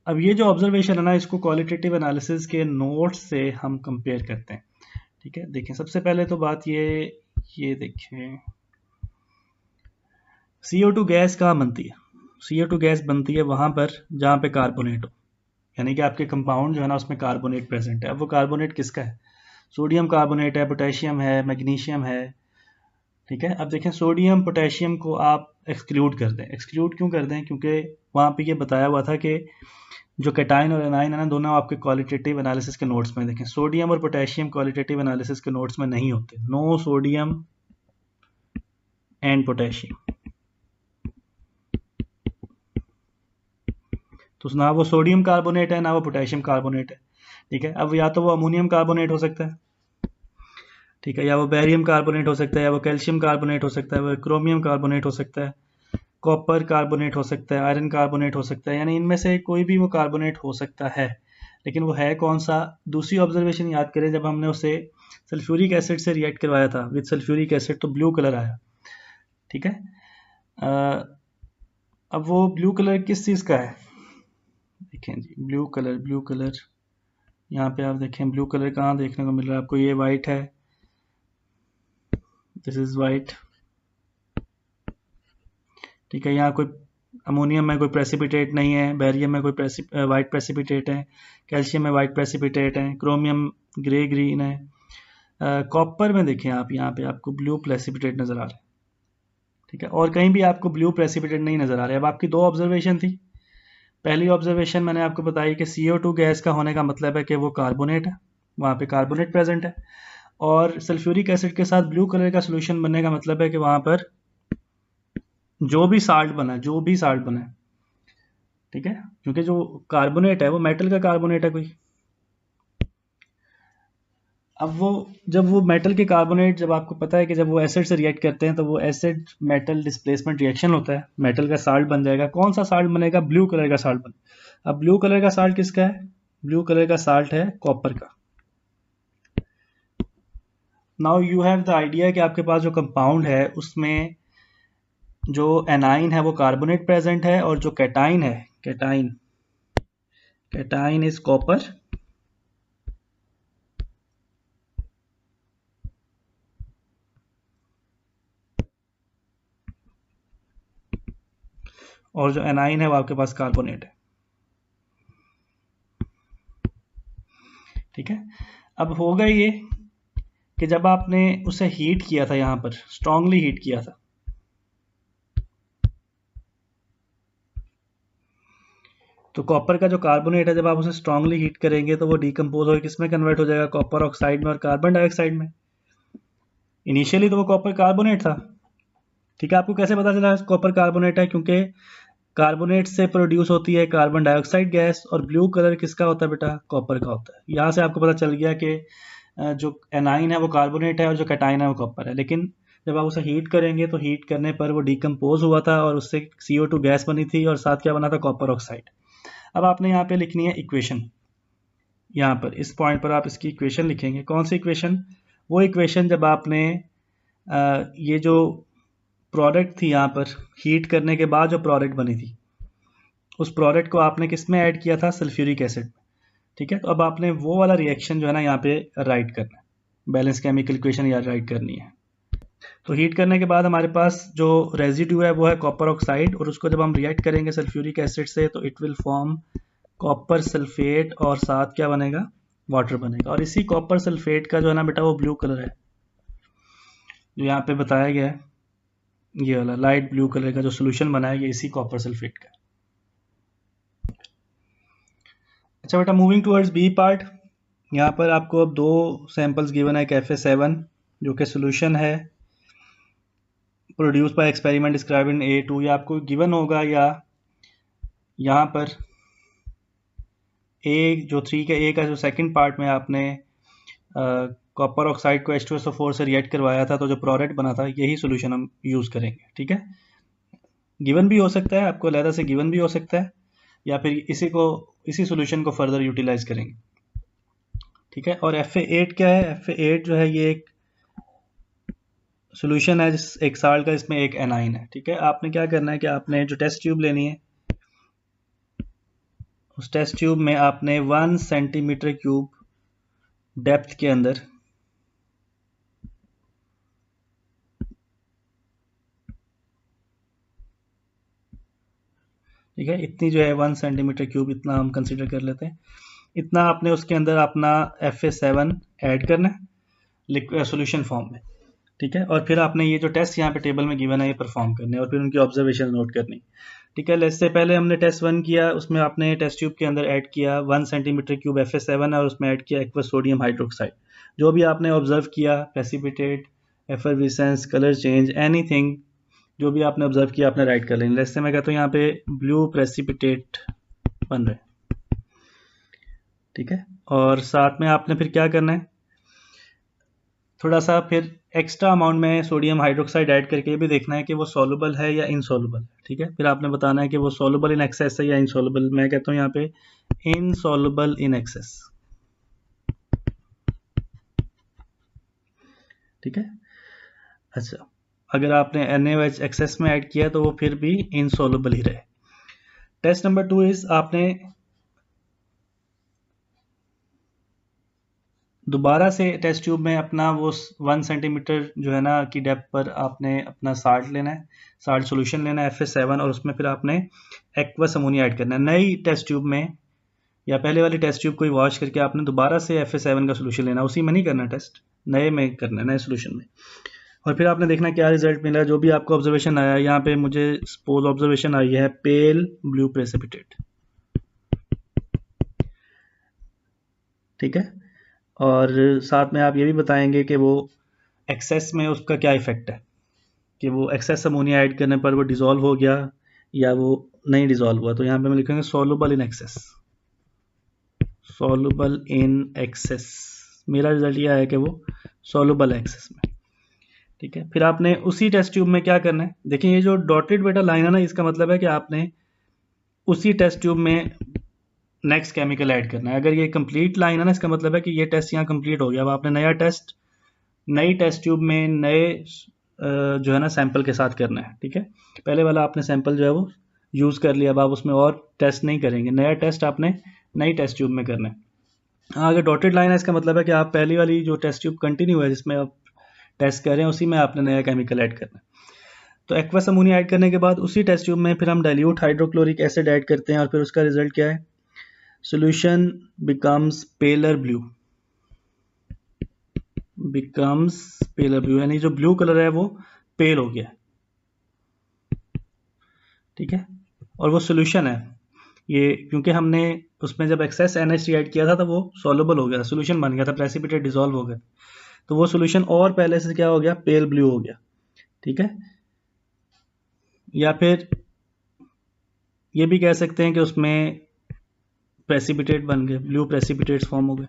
अब ये जो ऑब्जर्वेशन है ना इसको क्वालिटेटिव एनालिसिस के नोट्स से हम कंपेयर करते हैं। ठीक है, देखें सबसे पहले तो बात ये देखें CO2 गैस कहाँ बनती है। CO2 गैस बनती है वहां पर जहाँ पे कार्बोनेट हो, यानी कि आपके कंपाउंड जो है ना उसमें कार्बोनेट प्रेजेंट है। अब वो कार्बोनेट किसका है, सोडियम कार्बोनेट है, पोटेशियम है, मैग्नीशियम है। ठीक है, अब देखें सोडियम पोटेशियम को आप एक्सक्लूड कर दें। एक्सक्लूड क्यों कर दें, क्योंकि वहाँ पे ये बताया हुआ था कि जो कैटाइन और एनाइन है ना दोनों आपके क्वालिटेटिव एनालिसिस के नोट्स में। देखें सोडियम और पोटेशियम क्वालिटेटिव एनालिसिस के नोट्स में नहीं होते, नो सोडियम एंड पोटेशियम। तो ना वो सोडियम कार्बोनेट है ना वो पोटेशियम कार्बोनेट है। ठीक है, अब या तो वो अमोनियम कार्बोनेट हो सकता है, ठीक है, या वो बैरियम कार्बोनेट हो सकता है, या वो कैल्शियम कार्बोनेट हो सकता है, वो क्रोमियम कार्बोनेट हो सकता है, कॉपर कार्बोनेट हो सकता है, आयरन कार्बोनेट हो सकता है, यानी इनमें से कोई भी वो कार्बोनेट हो सकता है। लेकिन वो है कौन सा। दूसरी ऑब्जर्वेशन याद करें, जब हमने उसे सल्फ्यूरिक एसिड से रिएक्ट करवाया था विद सल्फ्यूरिक एसिड तो ब्लू कलर आया। ठीक है, अब वो ब्लू कलर किस चीज़ का है, देखें जी ब्लू कलर यहाँ पे आप देखें ब्लू कलर कहाँ देखने को मिल रहा है आपको, ये वाइट है, दिस इज वाइट। ठीक है, यहाँ कोई अमोनियम में कोई प्रेसिपिटेट नहीं है, बैरियम में कोई वाइट प्रेसिपिटेट है, कैल्शियम में वाइट प्रेसिपिटेट है, क्रोमियम ग्रे ग्रीन है। कॉपर में देखें आप यहाँ पे आपको ब्लू प्रेसिपिटेट नज़र आ रहा है। ठीक है, और कहीं भी आपको ब्लू प्रेसिपिटेट नहीं नज़र आ रहा है। अब आपकी दो ऑब्जर्वेशन थी। पहली ऑब्जर्वेशन मैंने आपको बताई कि CO2 गैस का होने का मतलब है कि वो कार्बोनेट है, वहाँ पे कार्बोनेट प्रेजेंट है, और सल्फ्यूरिक एसिड के साथ ब्लू कलर का सोल्यूशन बनने का मतलब है कि वहाँ पर जो भी साल्ट बना है। ठीक है, क्योंकि जो कार्बोनेट है वो मेटल का कार्बोनेट है कोई। अब वो जब वो मेटल के कार्बोनेट, जब आपको पता है कि जब वो एसिड से रिएक्ट करते हैं तो वो एसिड मेटल डिस्प्लेसमेंट रिएक्शन होता है, मेटल का साल्ट बन जाएगा। कौन सा साल्ट बनेगा, ब्लू कलर का साल्ट बन। अब ब्लू कलर का साल्ट किसका है, ब्लू कलर का साल्ट है कॉपर का। Now you have the idea कि आपके पास जो कंपाउंड है उसमें जो एनाइन है वो कार्बोनेट प्रेजेंट है, और जो कैटाइन है, कैटाइन इज कॉपर, और जो एनाइन है वो आपके पास कार्बोनेट है। ठीक है, अब होगा ये कि जब आपने उसे हीट किया था, यहां पर स्ट्रांगली हीट किया था, तो कॉपर का जो कार्बोनेट है जब आप उसे स्ट्रांगली हीट करेंगे तो वो डिकम्पोज होकर किसमें कन्वर्ट हो जाएगा, कॉपर ऑक्साइड में और कार्बन डाइऑक्साइड में। इनिशियली तो वो कॉपर कार्बोनेट था। ठीक है, आपको कैसे पता चला कॉपर कार्बोनेट है, क्योंकि कार्बोनेट से प्रोड्यूस होती है कार्बन डाइऑक्साइड गैस, और ब्लू कलर किसका होता है बेटा, कॉपर का होता है। यहाँ से आपको पता चल गया कि जो एनाइन है वो कार्बोनेट है और जो कैटाइन है वो कॉपर है। लेकिन जब आप उसे हीट करेंगे तो हीट करने पर वो डिकम्पोज हुआ था और उससे CO2 गैस बनी थी, और साथ क्या बना था, कॉपर ऑक्साइड। अब आपने यहाँ पे लिखनी है इक्वेशन। यहाँ पर इस पॉइंट पर आप इसकी इक्वेशन लिखेंगे। कौन सी इक्वेशन, वो इक्वेशन जब आपने ये जो प्रोडक्ट थी यहाँ पर हीट करने के बाद जो प्रोडक्ट बनी थी उस प्रोडक्ट को आपने किस में ऐड किया था, सल्फ्यूरिक एसिड में। ठीक है, तो अब आपने वो वाला रिएक्शन जो है ना यहाँ पे राइट करना है, बैलेंस केमिकल इक्वेशन याद राइट करनी है। तो हीट करने के बाद हमारे पास जो रेजिड्यू है वो है कॉपर ऑक्साइड, और उसको जब हम रिएक्ट करेंगे सल्फ्यूरिक एसिड से तो it will form copper sulphate, और साथ क्या बनेगा, वाटर बनेगा। और इसी कॉपर सल्फेट का जो है ना बेटा वो ब्लू कलर है, जो यहाँ पे बताया गया है, ये वाला लाइट ब्लू कलर का जो सोल्यूशन बनाया गया इसी कॉपर सल्फेट का। अच्छा बेटा, मूविंग टुवर्ड्स बी पार्ट। यहाँ पर आपको अब 2 सैंपल्स गिवन है, एक Fa7 जो कि सोल्यूशन है produce by experiment describe in A2, या आपको गिवन होगा, या यहाँ पर ए जो 3 के ए का जो सेकंड पार्ट में आपने कॉपर ऑक्साइड को H2SO4 से रिएक्ट करवाया था, तो जो प्रोडक्ट बना था यही सोल्यूशन हम यूज़ करेंगे। ठीक है, गिवन भी हो सकता है, आपको अलहदा से गिवन भी हो सकता है, या फिर इसी सोल्यूशन को फर्दर यूटिलाइज करेंगे। ठीक है, और Fa8 क्या है? Fa8 जो है ये एक सोल्यूशन है जिस एक साल्ट का, इसमें एक एनाइन है। ठीक है, आपने क्या करना है कि आपने जो टेस्ट ट्यूब लेनी है, उस टेस्ट ट्यूब में आपने 1 सेंटीमीटर क्यूब डेप्थ के अंदर ठीक है, इतनी जो है 1 सेंटीमीटर क्यूब, इतना हम कंसिडर कर लेते हैं, इतना आपने उसके अंदर अपना Fa7 ऐड करना है सोल्यूशन फॉर्म में। ठीक है, और फिर आपने ये जो टेस्ट यहाँ पे टेबल में गिवन है ये परफॉर्म करने, और फिर उनकी ऑब्जर्वेशन नोट करनी। ठीक है, इससे पहले हमने टेस्ट 1 किया, उसमें आपने टेस्ट ट्यूब के अंदर ऐड किया 1 सेंटीमीटर क्यूब Fa7 और उसमें ऐड किया एक्वस सोडियम हाइड्रोक्साइड। जो भी आपने ऑब्जर्व किया, प्रेसिपिटेट, एफरविसेंस, कलर चेंज, एनीथिंग जो भी आपने ऑब्जर्व किया आपने राइट कर लेंगे। जैसे मैं कहता हूँ यहाँ पे ब्लू प्रेसिपिटेट बन रहे। ठीक है, और साथ में आपने फिर क्या करना है, थोड़ा सा फिर एक्स्ट्रा अमाउंट में सोडियम हाइड्रोक्साइड ऐड करके ये भी देखना है कि वो सॉल्युबल है या इनसॉल्युबल। ठीक है, फिर आपने बताना है कि वो सॉल्युबल इन एक्सेस है या इनसॉल्युबल। मैं कहता हूँ यहाँ पे इनसॉल्युबल इन एक्सेस। ठीक है, अच्छा, अगर आपने NaOH एक्सेस में ऐड किया तो वो फिर भी इनसॉल्युबल ही रहे। टेस्ट नंबर 2 इज आपने दोबारा से टेस्ट ट्यूब में अपना वो 1 सेंटीमीटर जो है ना की डेप्थ पर आपने अपना साल्ट लेना है, साल्ट सोल्यूशन लेना है Fa7, और उसमें फिर आपने एक्वस अमोनिया ऐड करना है। नई टेस्ट ट्यूब में या पहले वाली टेस्ट ट्यूब को वॉश करके आपने दोबारा से Fa7 का सोल्यूशन लेना, उसी में नहीं करना टेस्ट, नए में करना है, नए सोल्यूशन में। और फिर आपने देखना क्या रिजल्ट मिला, जो भी आपको ऑब्जर्वेशन आया। यहाँ पे मुझे सपोज ऑब्जर्वेशन आई है पेल ब्लू प्रेसिपिटेट। ठीक है, और साथ में आप ये भी बताएंगे कि वो एक्सेस में उसका क्या इफेक्ट है, कि वो एक्सेस अमोनिया ऐड करने पर वो डिजोल्व हो गया या वो नहीं डिजोल्व हुआ। तो यहाँ पे मैं लिखेंगे soluble in excess, soluble in excess. मेरा रिजल्ट ये आया कि वो सॉल्युबल एक्सेस में। ठीक है, फिर आपने उसी टेस्ट ट्यूब में क्या करना है, देखिए ये जो डॉटेड बेटा लाइन है ना, इसका मतलब है कि आपने उसी टेस्ट ट्यूब में नेक्स्ट केमिकल ऐड करना है। अगर ये कंप्लीट लाइन है ना, इसका मतलब है कि ये टेस्ट यहाँ कंप्लीट हो गया। अब आपने नया टेस्ट नई टेस्ट ट्यूब में नए जो है ना सैंपल के साथ करना है। ठीक है, पहले वाला आपने सैंपल जो है वो यूज़ कर लिया, अब आप उसमें और टेस्ट नहीं करेंगे, नया टेस्ट आपने नई टेस्ट ट्यूब में करना है। अगर डॉटेड लाइन है, इसका मतलब है कि आप पहली वाली जो टेस्ट ट्यूब कंटिन्यू है जिसमें आप टेस्ट कर रहे हैं, उसी में आपने नया केमिकल ऐड करना है। तो एक्वस अमोनिया ऐड करने के बाद उसी टेस्ट ट्यूब में फिर हम डाइल्यूट हाइड्रोक्लोरिक एसिड ऐड करते हैं, और फिर उसका रिजल्ट क्या है, solution becomes paler blue, becomes paler blue, यानी जो ब्लू कलर है वो पेल हो गया। ठीक है, और वो सोल्यूशन है ये, क्योंकि हमने उसमें जब एक्सेस NH3 ऐड किया था तो वो सॉल्युबल हो गया था, सोल्यूशन बन गया था, प्रेसिपिटेट डिसॉल्व हो गया, तो वो सोल्यूशन और पहले से क्या हो गया, पेल ब्लू हो गया। ठीक है, या फिर ये भी कह सकते हैं कि उसमें प्रेसिपिटेट बन गए, ब्लू प्रेसिपिटेट्स फॉर्म हो गए।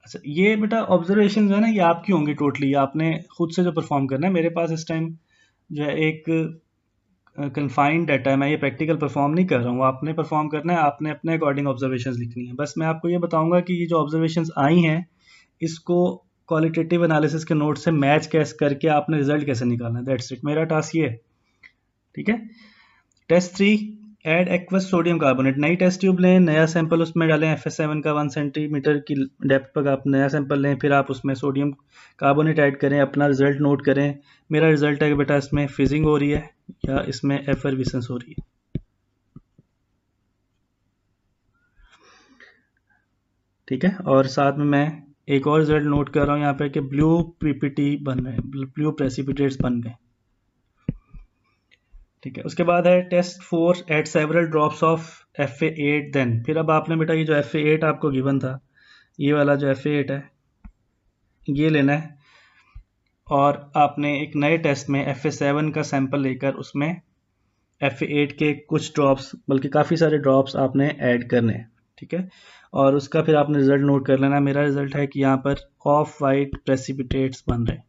अच्छा, ये बेटा ऑब्जर्वेशन जो है ना ये आपकी होंगी टोटली, आपने खुद से जो परफॉर्म करना है। मेरे पास इस टाइम जो है एक कन्फाइंड डाटा है, मैं ये प्रैक्टिकल परफॉर्म नहीं कर रहा हूँ, आपने परफॉर्म करना है, आपने अपने अकॉर्डिंग ऑब्जर्वेशंस लिखनी है। बस मैं आपको ये बताऊंगा कि ये जो ऑब्जर्वेशंस आई हैं इसको क्वालिटेटिव एनालिसिस के नोट से मैच कैसे करके आपने रिजल्ट कैसे निकालना है, दैट्स इट, मेरा टास्क ये है। ठीक है, test 3, add aqueous sodium carbonate. नई टेस्ट ट्यूब लें, नया सैंपल उसमें डालें Fa7 का 1 सेंटीमीटर की डेप्थ पर आप नया सैंपल लें, फिर आप उसमें सोडियम कार्बोनेट ऐड करें, अपना रिजल्ट नोट करें। मेरा रिजल्ट है कि बेटा इसमें फिजिंग हो रही है या इसमें एफरविसेंस हो रही है। ठीक है, और साथ में मैं एक और रिजल्ट नोट कर रहा हूँ यहाँ पे कि ब्लू पीपीटी बन रहे हैं, ब्लू प्रेसिपिटेट्स बन गए। ठीक है, उसके बाद है test 4, add several drops of Fa8 then फिर अब आपने बेटा ये जो Fa8 आपको गिवन था, ये वाला जो Fa8 है ये लेना है, और आपने एक नए टेस्ट में Fa7 का सैंपल लेकर उसमें Fa8 के कुछ ड्रॉप्स, बल्कि काफ़ी सारे ड्रॉप्स आपने ऐड करने हैं, ठीक है। और उसका फिर आपने रिजल्ट नोट कर लेना। मेरा रिजल्ट है कि यहाँ पर ऑफ वाइट प्रेसिपिटेट्स बन रहे हैं,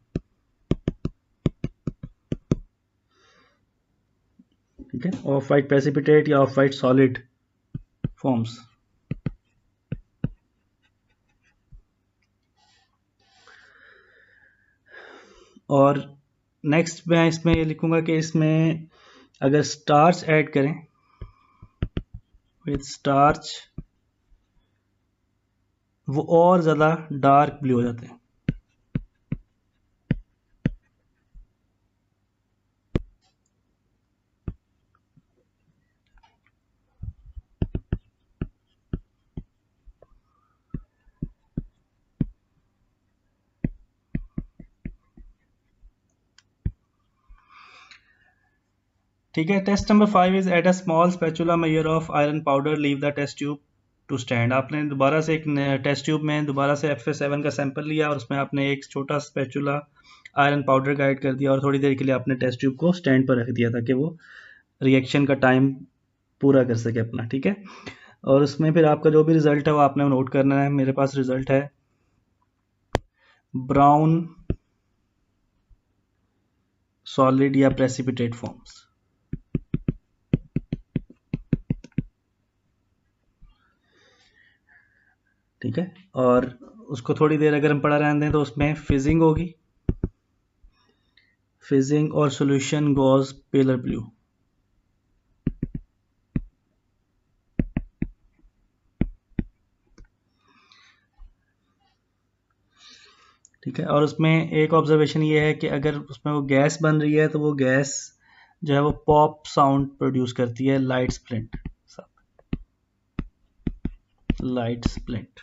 ठीक है, ऑफ वाइट प्रेसिपिटेट या ऑफ वाइट सॉलिड फॉर्म्स। और नेक्स्ट मैं इसमें ये लिखूंगा कि इसमें अगर स्टार्च ऐड करें विद स्टार्च, वो और ज़्यादा डार्क ब्लू हो जाते हैं। ठीक है। Test number 5 is at a small spatula measure of iron powder, leave the test tube to stand. आपने दोबारा से एक टेस्ट ट्यूब में दोबारा से Fa7 का सैंपल लिया और उसमें आपने एक छोटा स्पैचुला आयरन पाउडर का ऐड कर दिया और थोड़ी देर के लिए आपने टेस्ट ट्यूब को स्टैंड पर रख दिया ताकि वो रिएक्शन का टाइम पूरा कर सके अपना, ठीक है। और उसमें फिर आपका जो भी रिजल्ट है वो आपने नोट करना है। मेरे पास रिजल्ट है ब्राउन सॉलिड या प्रेसिपिटेट फॉर्म्स, ठीक है। और उसको थोड़ी देर अगर हम पड़ा रहने दें तो उसमें फिजिंग होगी, फिजिंग और सॉल्यूशन गोज पेलर ब्लू, ठीक है। और उसमें एक ऑब्जर्वेशन ये है कि अगर उसमें वो गैस बन रही है तो वो गैस जो है वो पॉप साउंड प्रोड्यूस करती है, light splint, light splint.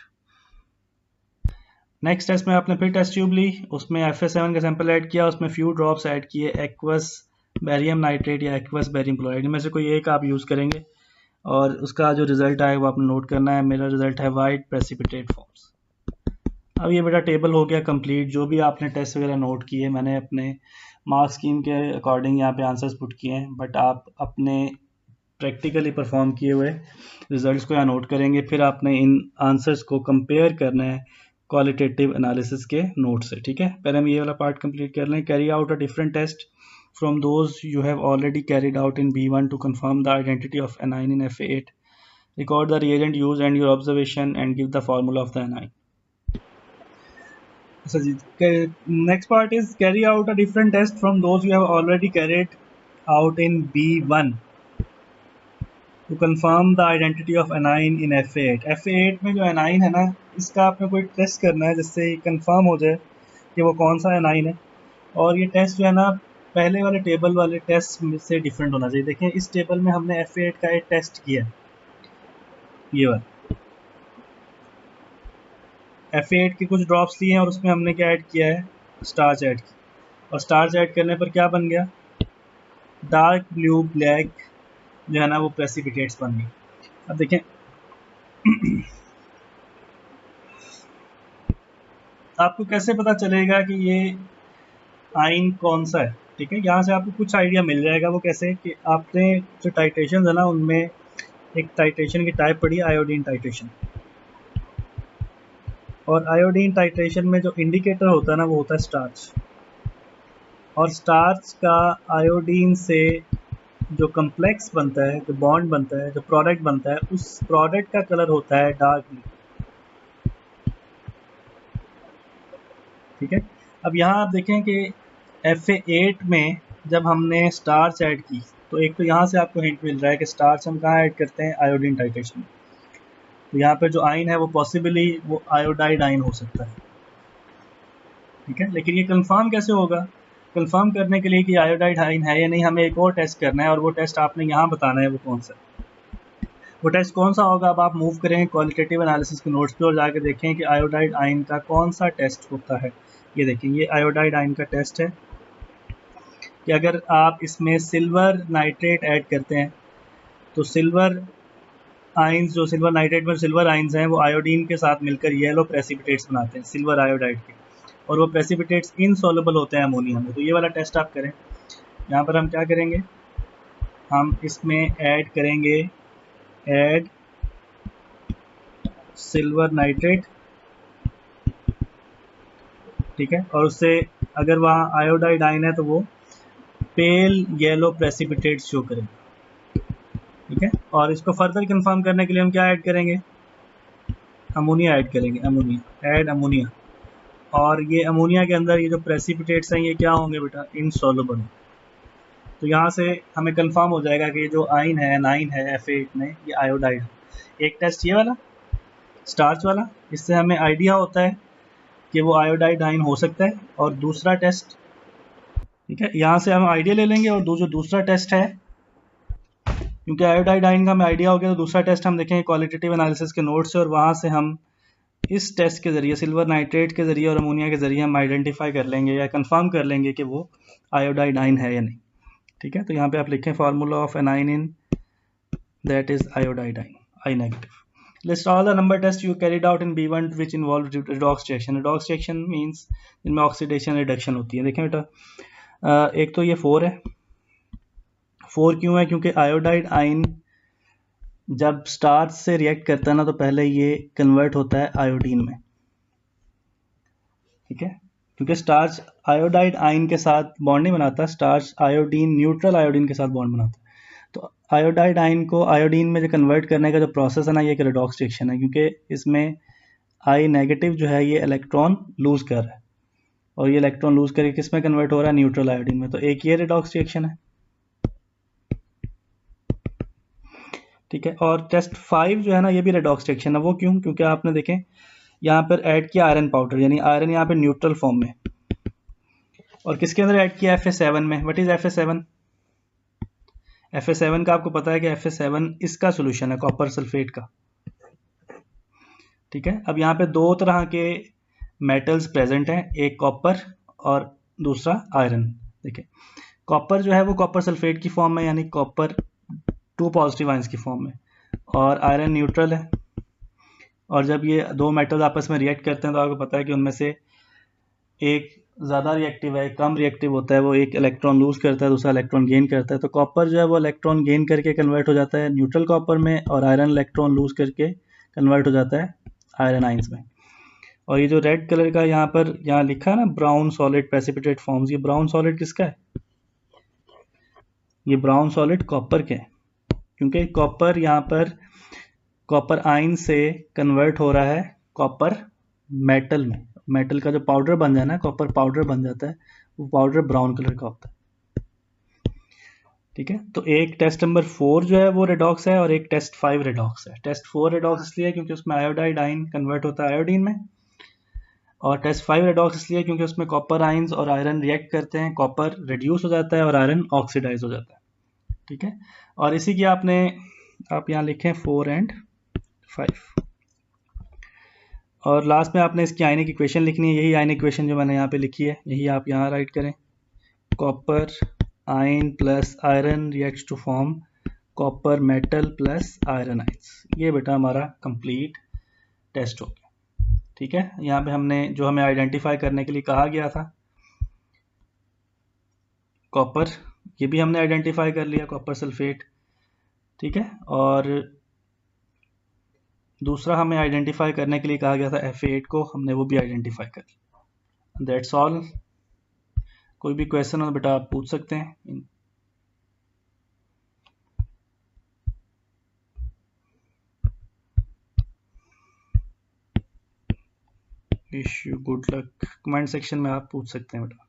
Next test में आपने फिर टेस्ट ट्यूब ली, उसमें Fa7 का सैंपल ऐड किया, उसमें फ्यू ड्रॉप्स ऐड किए एक्वस बैरियम नाइट्रेट या एक्वस बैरियम क्लोराइड, इनमें से कोई एक आप यूज़ करेंगे और उसका जो रिजल्ट आए वो आपने नोट करना है। मेरा रिजल्ट है वाइट प्रेसिपिटेट फॉर्म्स। अब ये बेटा टेबल हो गया कंप्लीट। जो भी आपने टेस्ट वगैरह नोट किए मैंने अपने मार्क्स स्कीम के अकॉर्डिंग यहाँ पे आंसर्स पुट किए हैं, बट आप अपने प्रैक्टिकली परफॉर्म किए हुए रिजल्ट्स को यहाँ नोट करेंगे। फिर आपने इन आंसर्स को कंपेयर करना है क्वालिटेटिव एनालिसिस के नोट से, ठीक है। पहले हम ये वाला पार्ट कंप्लीट कर लें। Carry out a different test from those you have already carried out in B1 to confirm the identity of anion in Fa8, record the reagent use and your observation and give the formula of the anion. So, next part is carry out a different test from those you have already carried out in B1 to confirm the identity of anion in Fa8। Fa8 में जो A9 है ना, इसका आपने कोई test करना है जिससे कंफर्म हो जाए कि वो कौन सा एनाइन है। और ये टेस्ट जो है ना पहले वाले टेबल वाले टेस्ट से डिफरेंट होना चाहिए। देखें इस टेबल में हमने Fa8 का एक टेस्ट किया है, ये वाला Fa8 के कुछ ड्रॉप्स लिए हैं और उसमें हमने क्या ऐड किया है, स्टार्च ऐड की, और स्टार्च ऐड करने पर क्या बन गया, डार्क ब्लू ब्लैक जो है ना वो प्रेसिपिटेट्स बन गई। अब देखें आपको कैसे पता चलेगा कि ये आइन कौन सा है, ठीक है। यहाँ से आपको कुछ आइडिया मिल जाएगा। वो कैसे कि आपने जो टाइट्रेशन है ना उनमें एक टाइट्रेशन की टाइप पढ़ी आयोडीन टाइट्रेशन, और आयोडीन टाइट्रेशन में जो इंडिकेटर होता है ना वो होता है स्टार्च, और स्टार्च का आयोडीन से जो कम्प्लेक्स बनता है, जो बॉन्ड बनता है, जो प्रोडक्ट बनता है, उस प्रोडक्ट का कलर होता है डार्क ब्लू, ठीक है। अब यहाँ आप देखें कि Fa8 में जब हमने स्टार्च ऐड की तो एक तो यहाँ से आपको हिंट मिल रहा है कि स्टार्च हम कहाँ ऐड करते हैं, आयोडीन टाइट्रेशन। तो यहाँ पर जो आइन है वो पॉसिबली वो आयोडाइड आइन हो सकता है, ठीक है। लेकिन ये कंफर्म कैसे होगा, कंफर्म करने के लिए कि आयोडाइड आइन है या नहीं हमें एक और टेस्ट करना है, और वो टेस्ट आपने यहाँ बताना है वो कौन सा। वो टेस्ट कौन सा होगा, अब आप मूव करें क्वालिटेटिव एनालिसिस के नोट्स पे और जाकर देखें कि आयोडाइड आइन का कौन सा टेस्ट होता है। ये देखें ये आयोडाइड आइन का टेस्ट है कि अगर आप इसमें सिल्वर नाइट्रेट ऐड करते हैं तो सिल्वर आइंस जो सिल्वर नाइट्रेट में सिल्वर आइंस हैं वो आयोडीन के साथ मिलकर येलो प्रेसिपिटेट्स बनाते हैं, सिल्वर आयोडाइड के, और वो प्रेसिपिटेट्स इनसॉल्युबल होते हैं अमोनिया में। तो ये वाला टेस्ट आप करें। यहाँ पर हम क्या करेंगे, हम इसमें ऐड करेंगे, ऐड सिल्वर नाइट्रेट, ठीक है, और उससे अगर वहाँ आयोडाइड आयन है तो वो पेल येलो प्रेसिपिटेट्स शो करेगा, ठीक है। और इसको फर्दर कंफर्म करने के लिए हम क्या ऐड करेंगे, अमोनिया ऐड करेंगे, अमोनिया, ऐड अमोनिया। और ये अमोनिया के अंदर ये जो प्रेसिपिटेट्स हैं ये क्या होंगे बेटा, इनसॉल्युबल। तो यहाँ से हमें कंफर्म हो जाएगा कि जो आइन है, नाइन है F8 में, ये आयोडाइड है। एक टेस्ट ये वाला स्टार्च वाला, इससे हमें आइडिया होता है कि वो आयोडाइड आइन हो सकता है। और दूसरा टेस्ट, ठीक है, यहाँ से हम आइडिया ले लेंगे। और जो दूसरा टेस्ट है, क्योंकि आयोडाइड आइन का हमें आइडिया हो गया, तो दूसरा टेस्ट हम देखेंगे क्वालिटेटिव एनालिसिस के नोट से, और वहाँ से हम इस टेस्ट के ज़रिए, सिल्वर नाइट्रेट के ज़रिए और अमोनिया के ज़रिए हम आइडेंटिफाई कर लेंगे या कंफर्म कर लेंगे कि वो आयोडाइड आइन है या नहीं, ठीक है। तो यहाँ पे आप लिखें formula of anion in, that is iodide आइन, आई negative. List all the number tests you carried out in B1 which involved redox reaction. Redox reaction means इनमें ऑक्सीडेशन रिडक्शन होती है। देखें बेटा, एक तो ये 4 है। 4 क्यों है, क्योंकि आयोडाइड आइन जब स्टार्च से रिएक्ट करता है ना, तो पहले ये कन्वर्ट होता है आयोडीन में, ठीक है। क्योंकि स्टार्च आयोडाइड आइन के साथ बॉन्ड नहीं बनाता, स्टार्च आयोडीन, न्यूट्रल आयोडीन के साथ बॉन्ड बनाता है। तो आयोडाइड आइन को आयोडीन में जो कन्वर्ट करने का जो प्रोसेस है ना, ये एक रिडॉक्स रिएक्शन है, क्योंकि इसमें आई नेगेटिव जो है ये इलेक्ट्रॉन लूज कर रहा है, और ये इलेक्ट्रॉन लूज करके किस में कन्वर्ट हो रहा है, न्यूट्रल आयोडीन में। तो एक ये रिडॉक्स रिएक्शन है, ठीक है। और टेस्ट 5 जो है ना, ये भी रिडॉक्स रिएक्शन है। वो क्यों, क्योंकि आपने देखें यहाँ पर ऐड किया आयरन पाउडर, यानी आयरन यहाँ पे न्यूट्रल फॉर्म में, और किसके अंदर ऐड किया, Fa7 में। What is Fa7? Fa7 का आपको पता है कि Fa7 इसका सोल्यूशन है, कॉपर सल्फेट का, ठीक है। अब यहाँ पे दो तरह के मेटल्स प्रेजेंट हैं, एक कॉपर और दूसरा आयरन। देखिए, कॉपर जो है वो कॉपर सल्फेट की फॉर्म में, यानी कॉपर 2 पॉजिटिव आयंस की फॉर्म में, और आयरन न्यूट्रल है। और जब ये दो मेटल्स आपस में रिएक्ट करते हैं तो आपको पता है कि उनमें से एक ज़्यादा रिएक्टिव है, कम रिएक्टिव होता है, वो एक इलेक्ट्रॉन लूज करता है, दूसरा इलेक्ट्रॉन गेन करता है। तो कॉपर जो है वो इलेक्ट्रॉन गेन करके कन्वर्ट हो जाता है न्यूट्रल कॉपर में, और आयरन इलेक्ट्रॉन लूज करके कन्वर्ट हो जाता है आयरन आइंस में। और ये जो रेड कलर का यहाँ पर यहाँ लिखा है ना, ब्राउन सॉलिड प्रेसिपिटेट फॉर्म्स, ये ब्राउन सॉलिड किसका है, ये ब्राउन सॉलिड कॉपर के है, क्योंकि कॉपर यहाँ पर कॉपर आयन से कन्वर्ट हो रहा है कॉपर मेटल में। मेटल का जो पाउडर बन जाए ना, कॉपर पाउडर बन जाता है, वो पाउडर ब्राउन कलर का होता है, ठीक है। तो एक टेस्ट नंबर 4 जो है वो रिडॉक्स है, और एक टेस्ट 5 रिडॉक्स है। टेस्ट 4 रिडॉक्स इसलिए क्योंकि उसमें आयोडाइड आयन कन्वर्ट होता है आयोडीन में, और टेस्ट 5 रिडॉक्स इसलिए क्योंकि उसमें कॉपर आयंस और आयरन रिएक्ट करते हैं, कॉपर रिड्यूस हो जाता है और आयरन ऑक्सीडाइज हो जाता है, ठीक है। और इसी की आप यहाँ लिखें 4 एंड 5, और लास्ट में आपने इसकी आयनिक इक्वेशन लिखनी है। यही आयनिक इक्वेशन जो मैंने यहाँ पे लिखी है, यही आप यहाँ राइट करें। Copper ion plus iron reacts to form copper metal plus iron ions. ये बेटा हमारा कंप्लीट टेस्ट हो गया, ठीक है। यहाँ पे हमने जो हमें आइडेंटिफाई करने के लिए कहा गया था कॉपर, ये भी हमने आइडेंटिफाई कर लिया, कॉपर सल्फेट, ठीक है। और दूसरा हमें आइडेंटिफाई करने के लिए कहा गया था Fa8 को, हमने वो भी आइडेंटिफाई कर लिया। That's all. कोई भी क्वेश्चन हो बेटा आप पूछ सकते हैं। Wish you good luck, comment section में आप पूछ सकते हैं बेटा।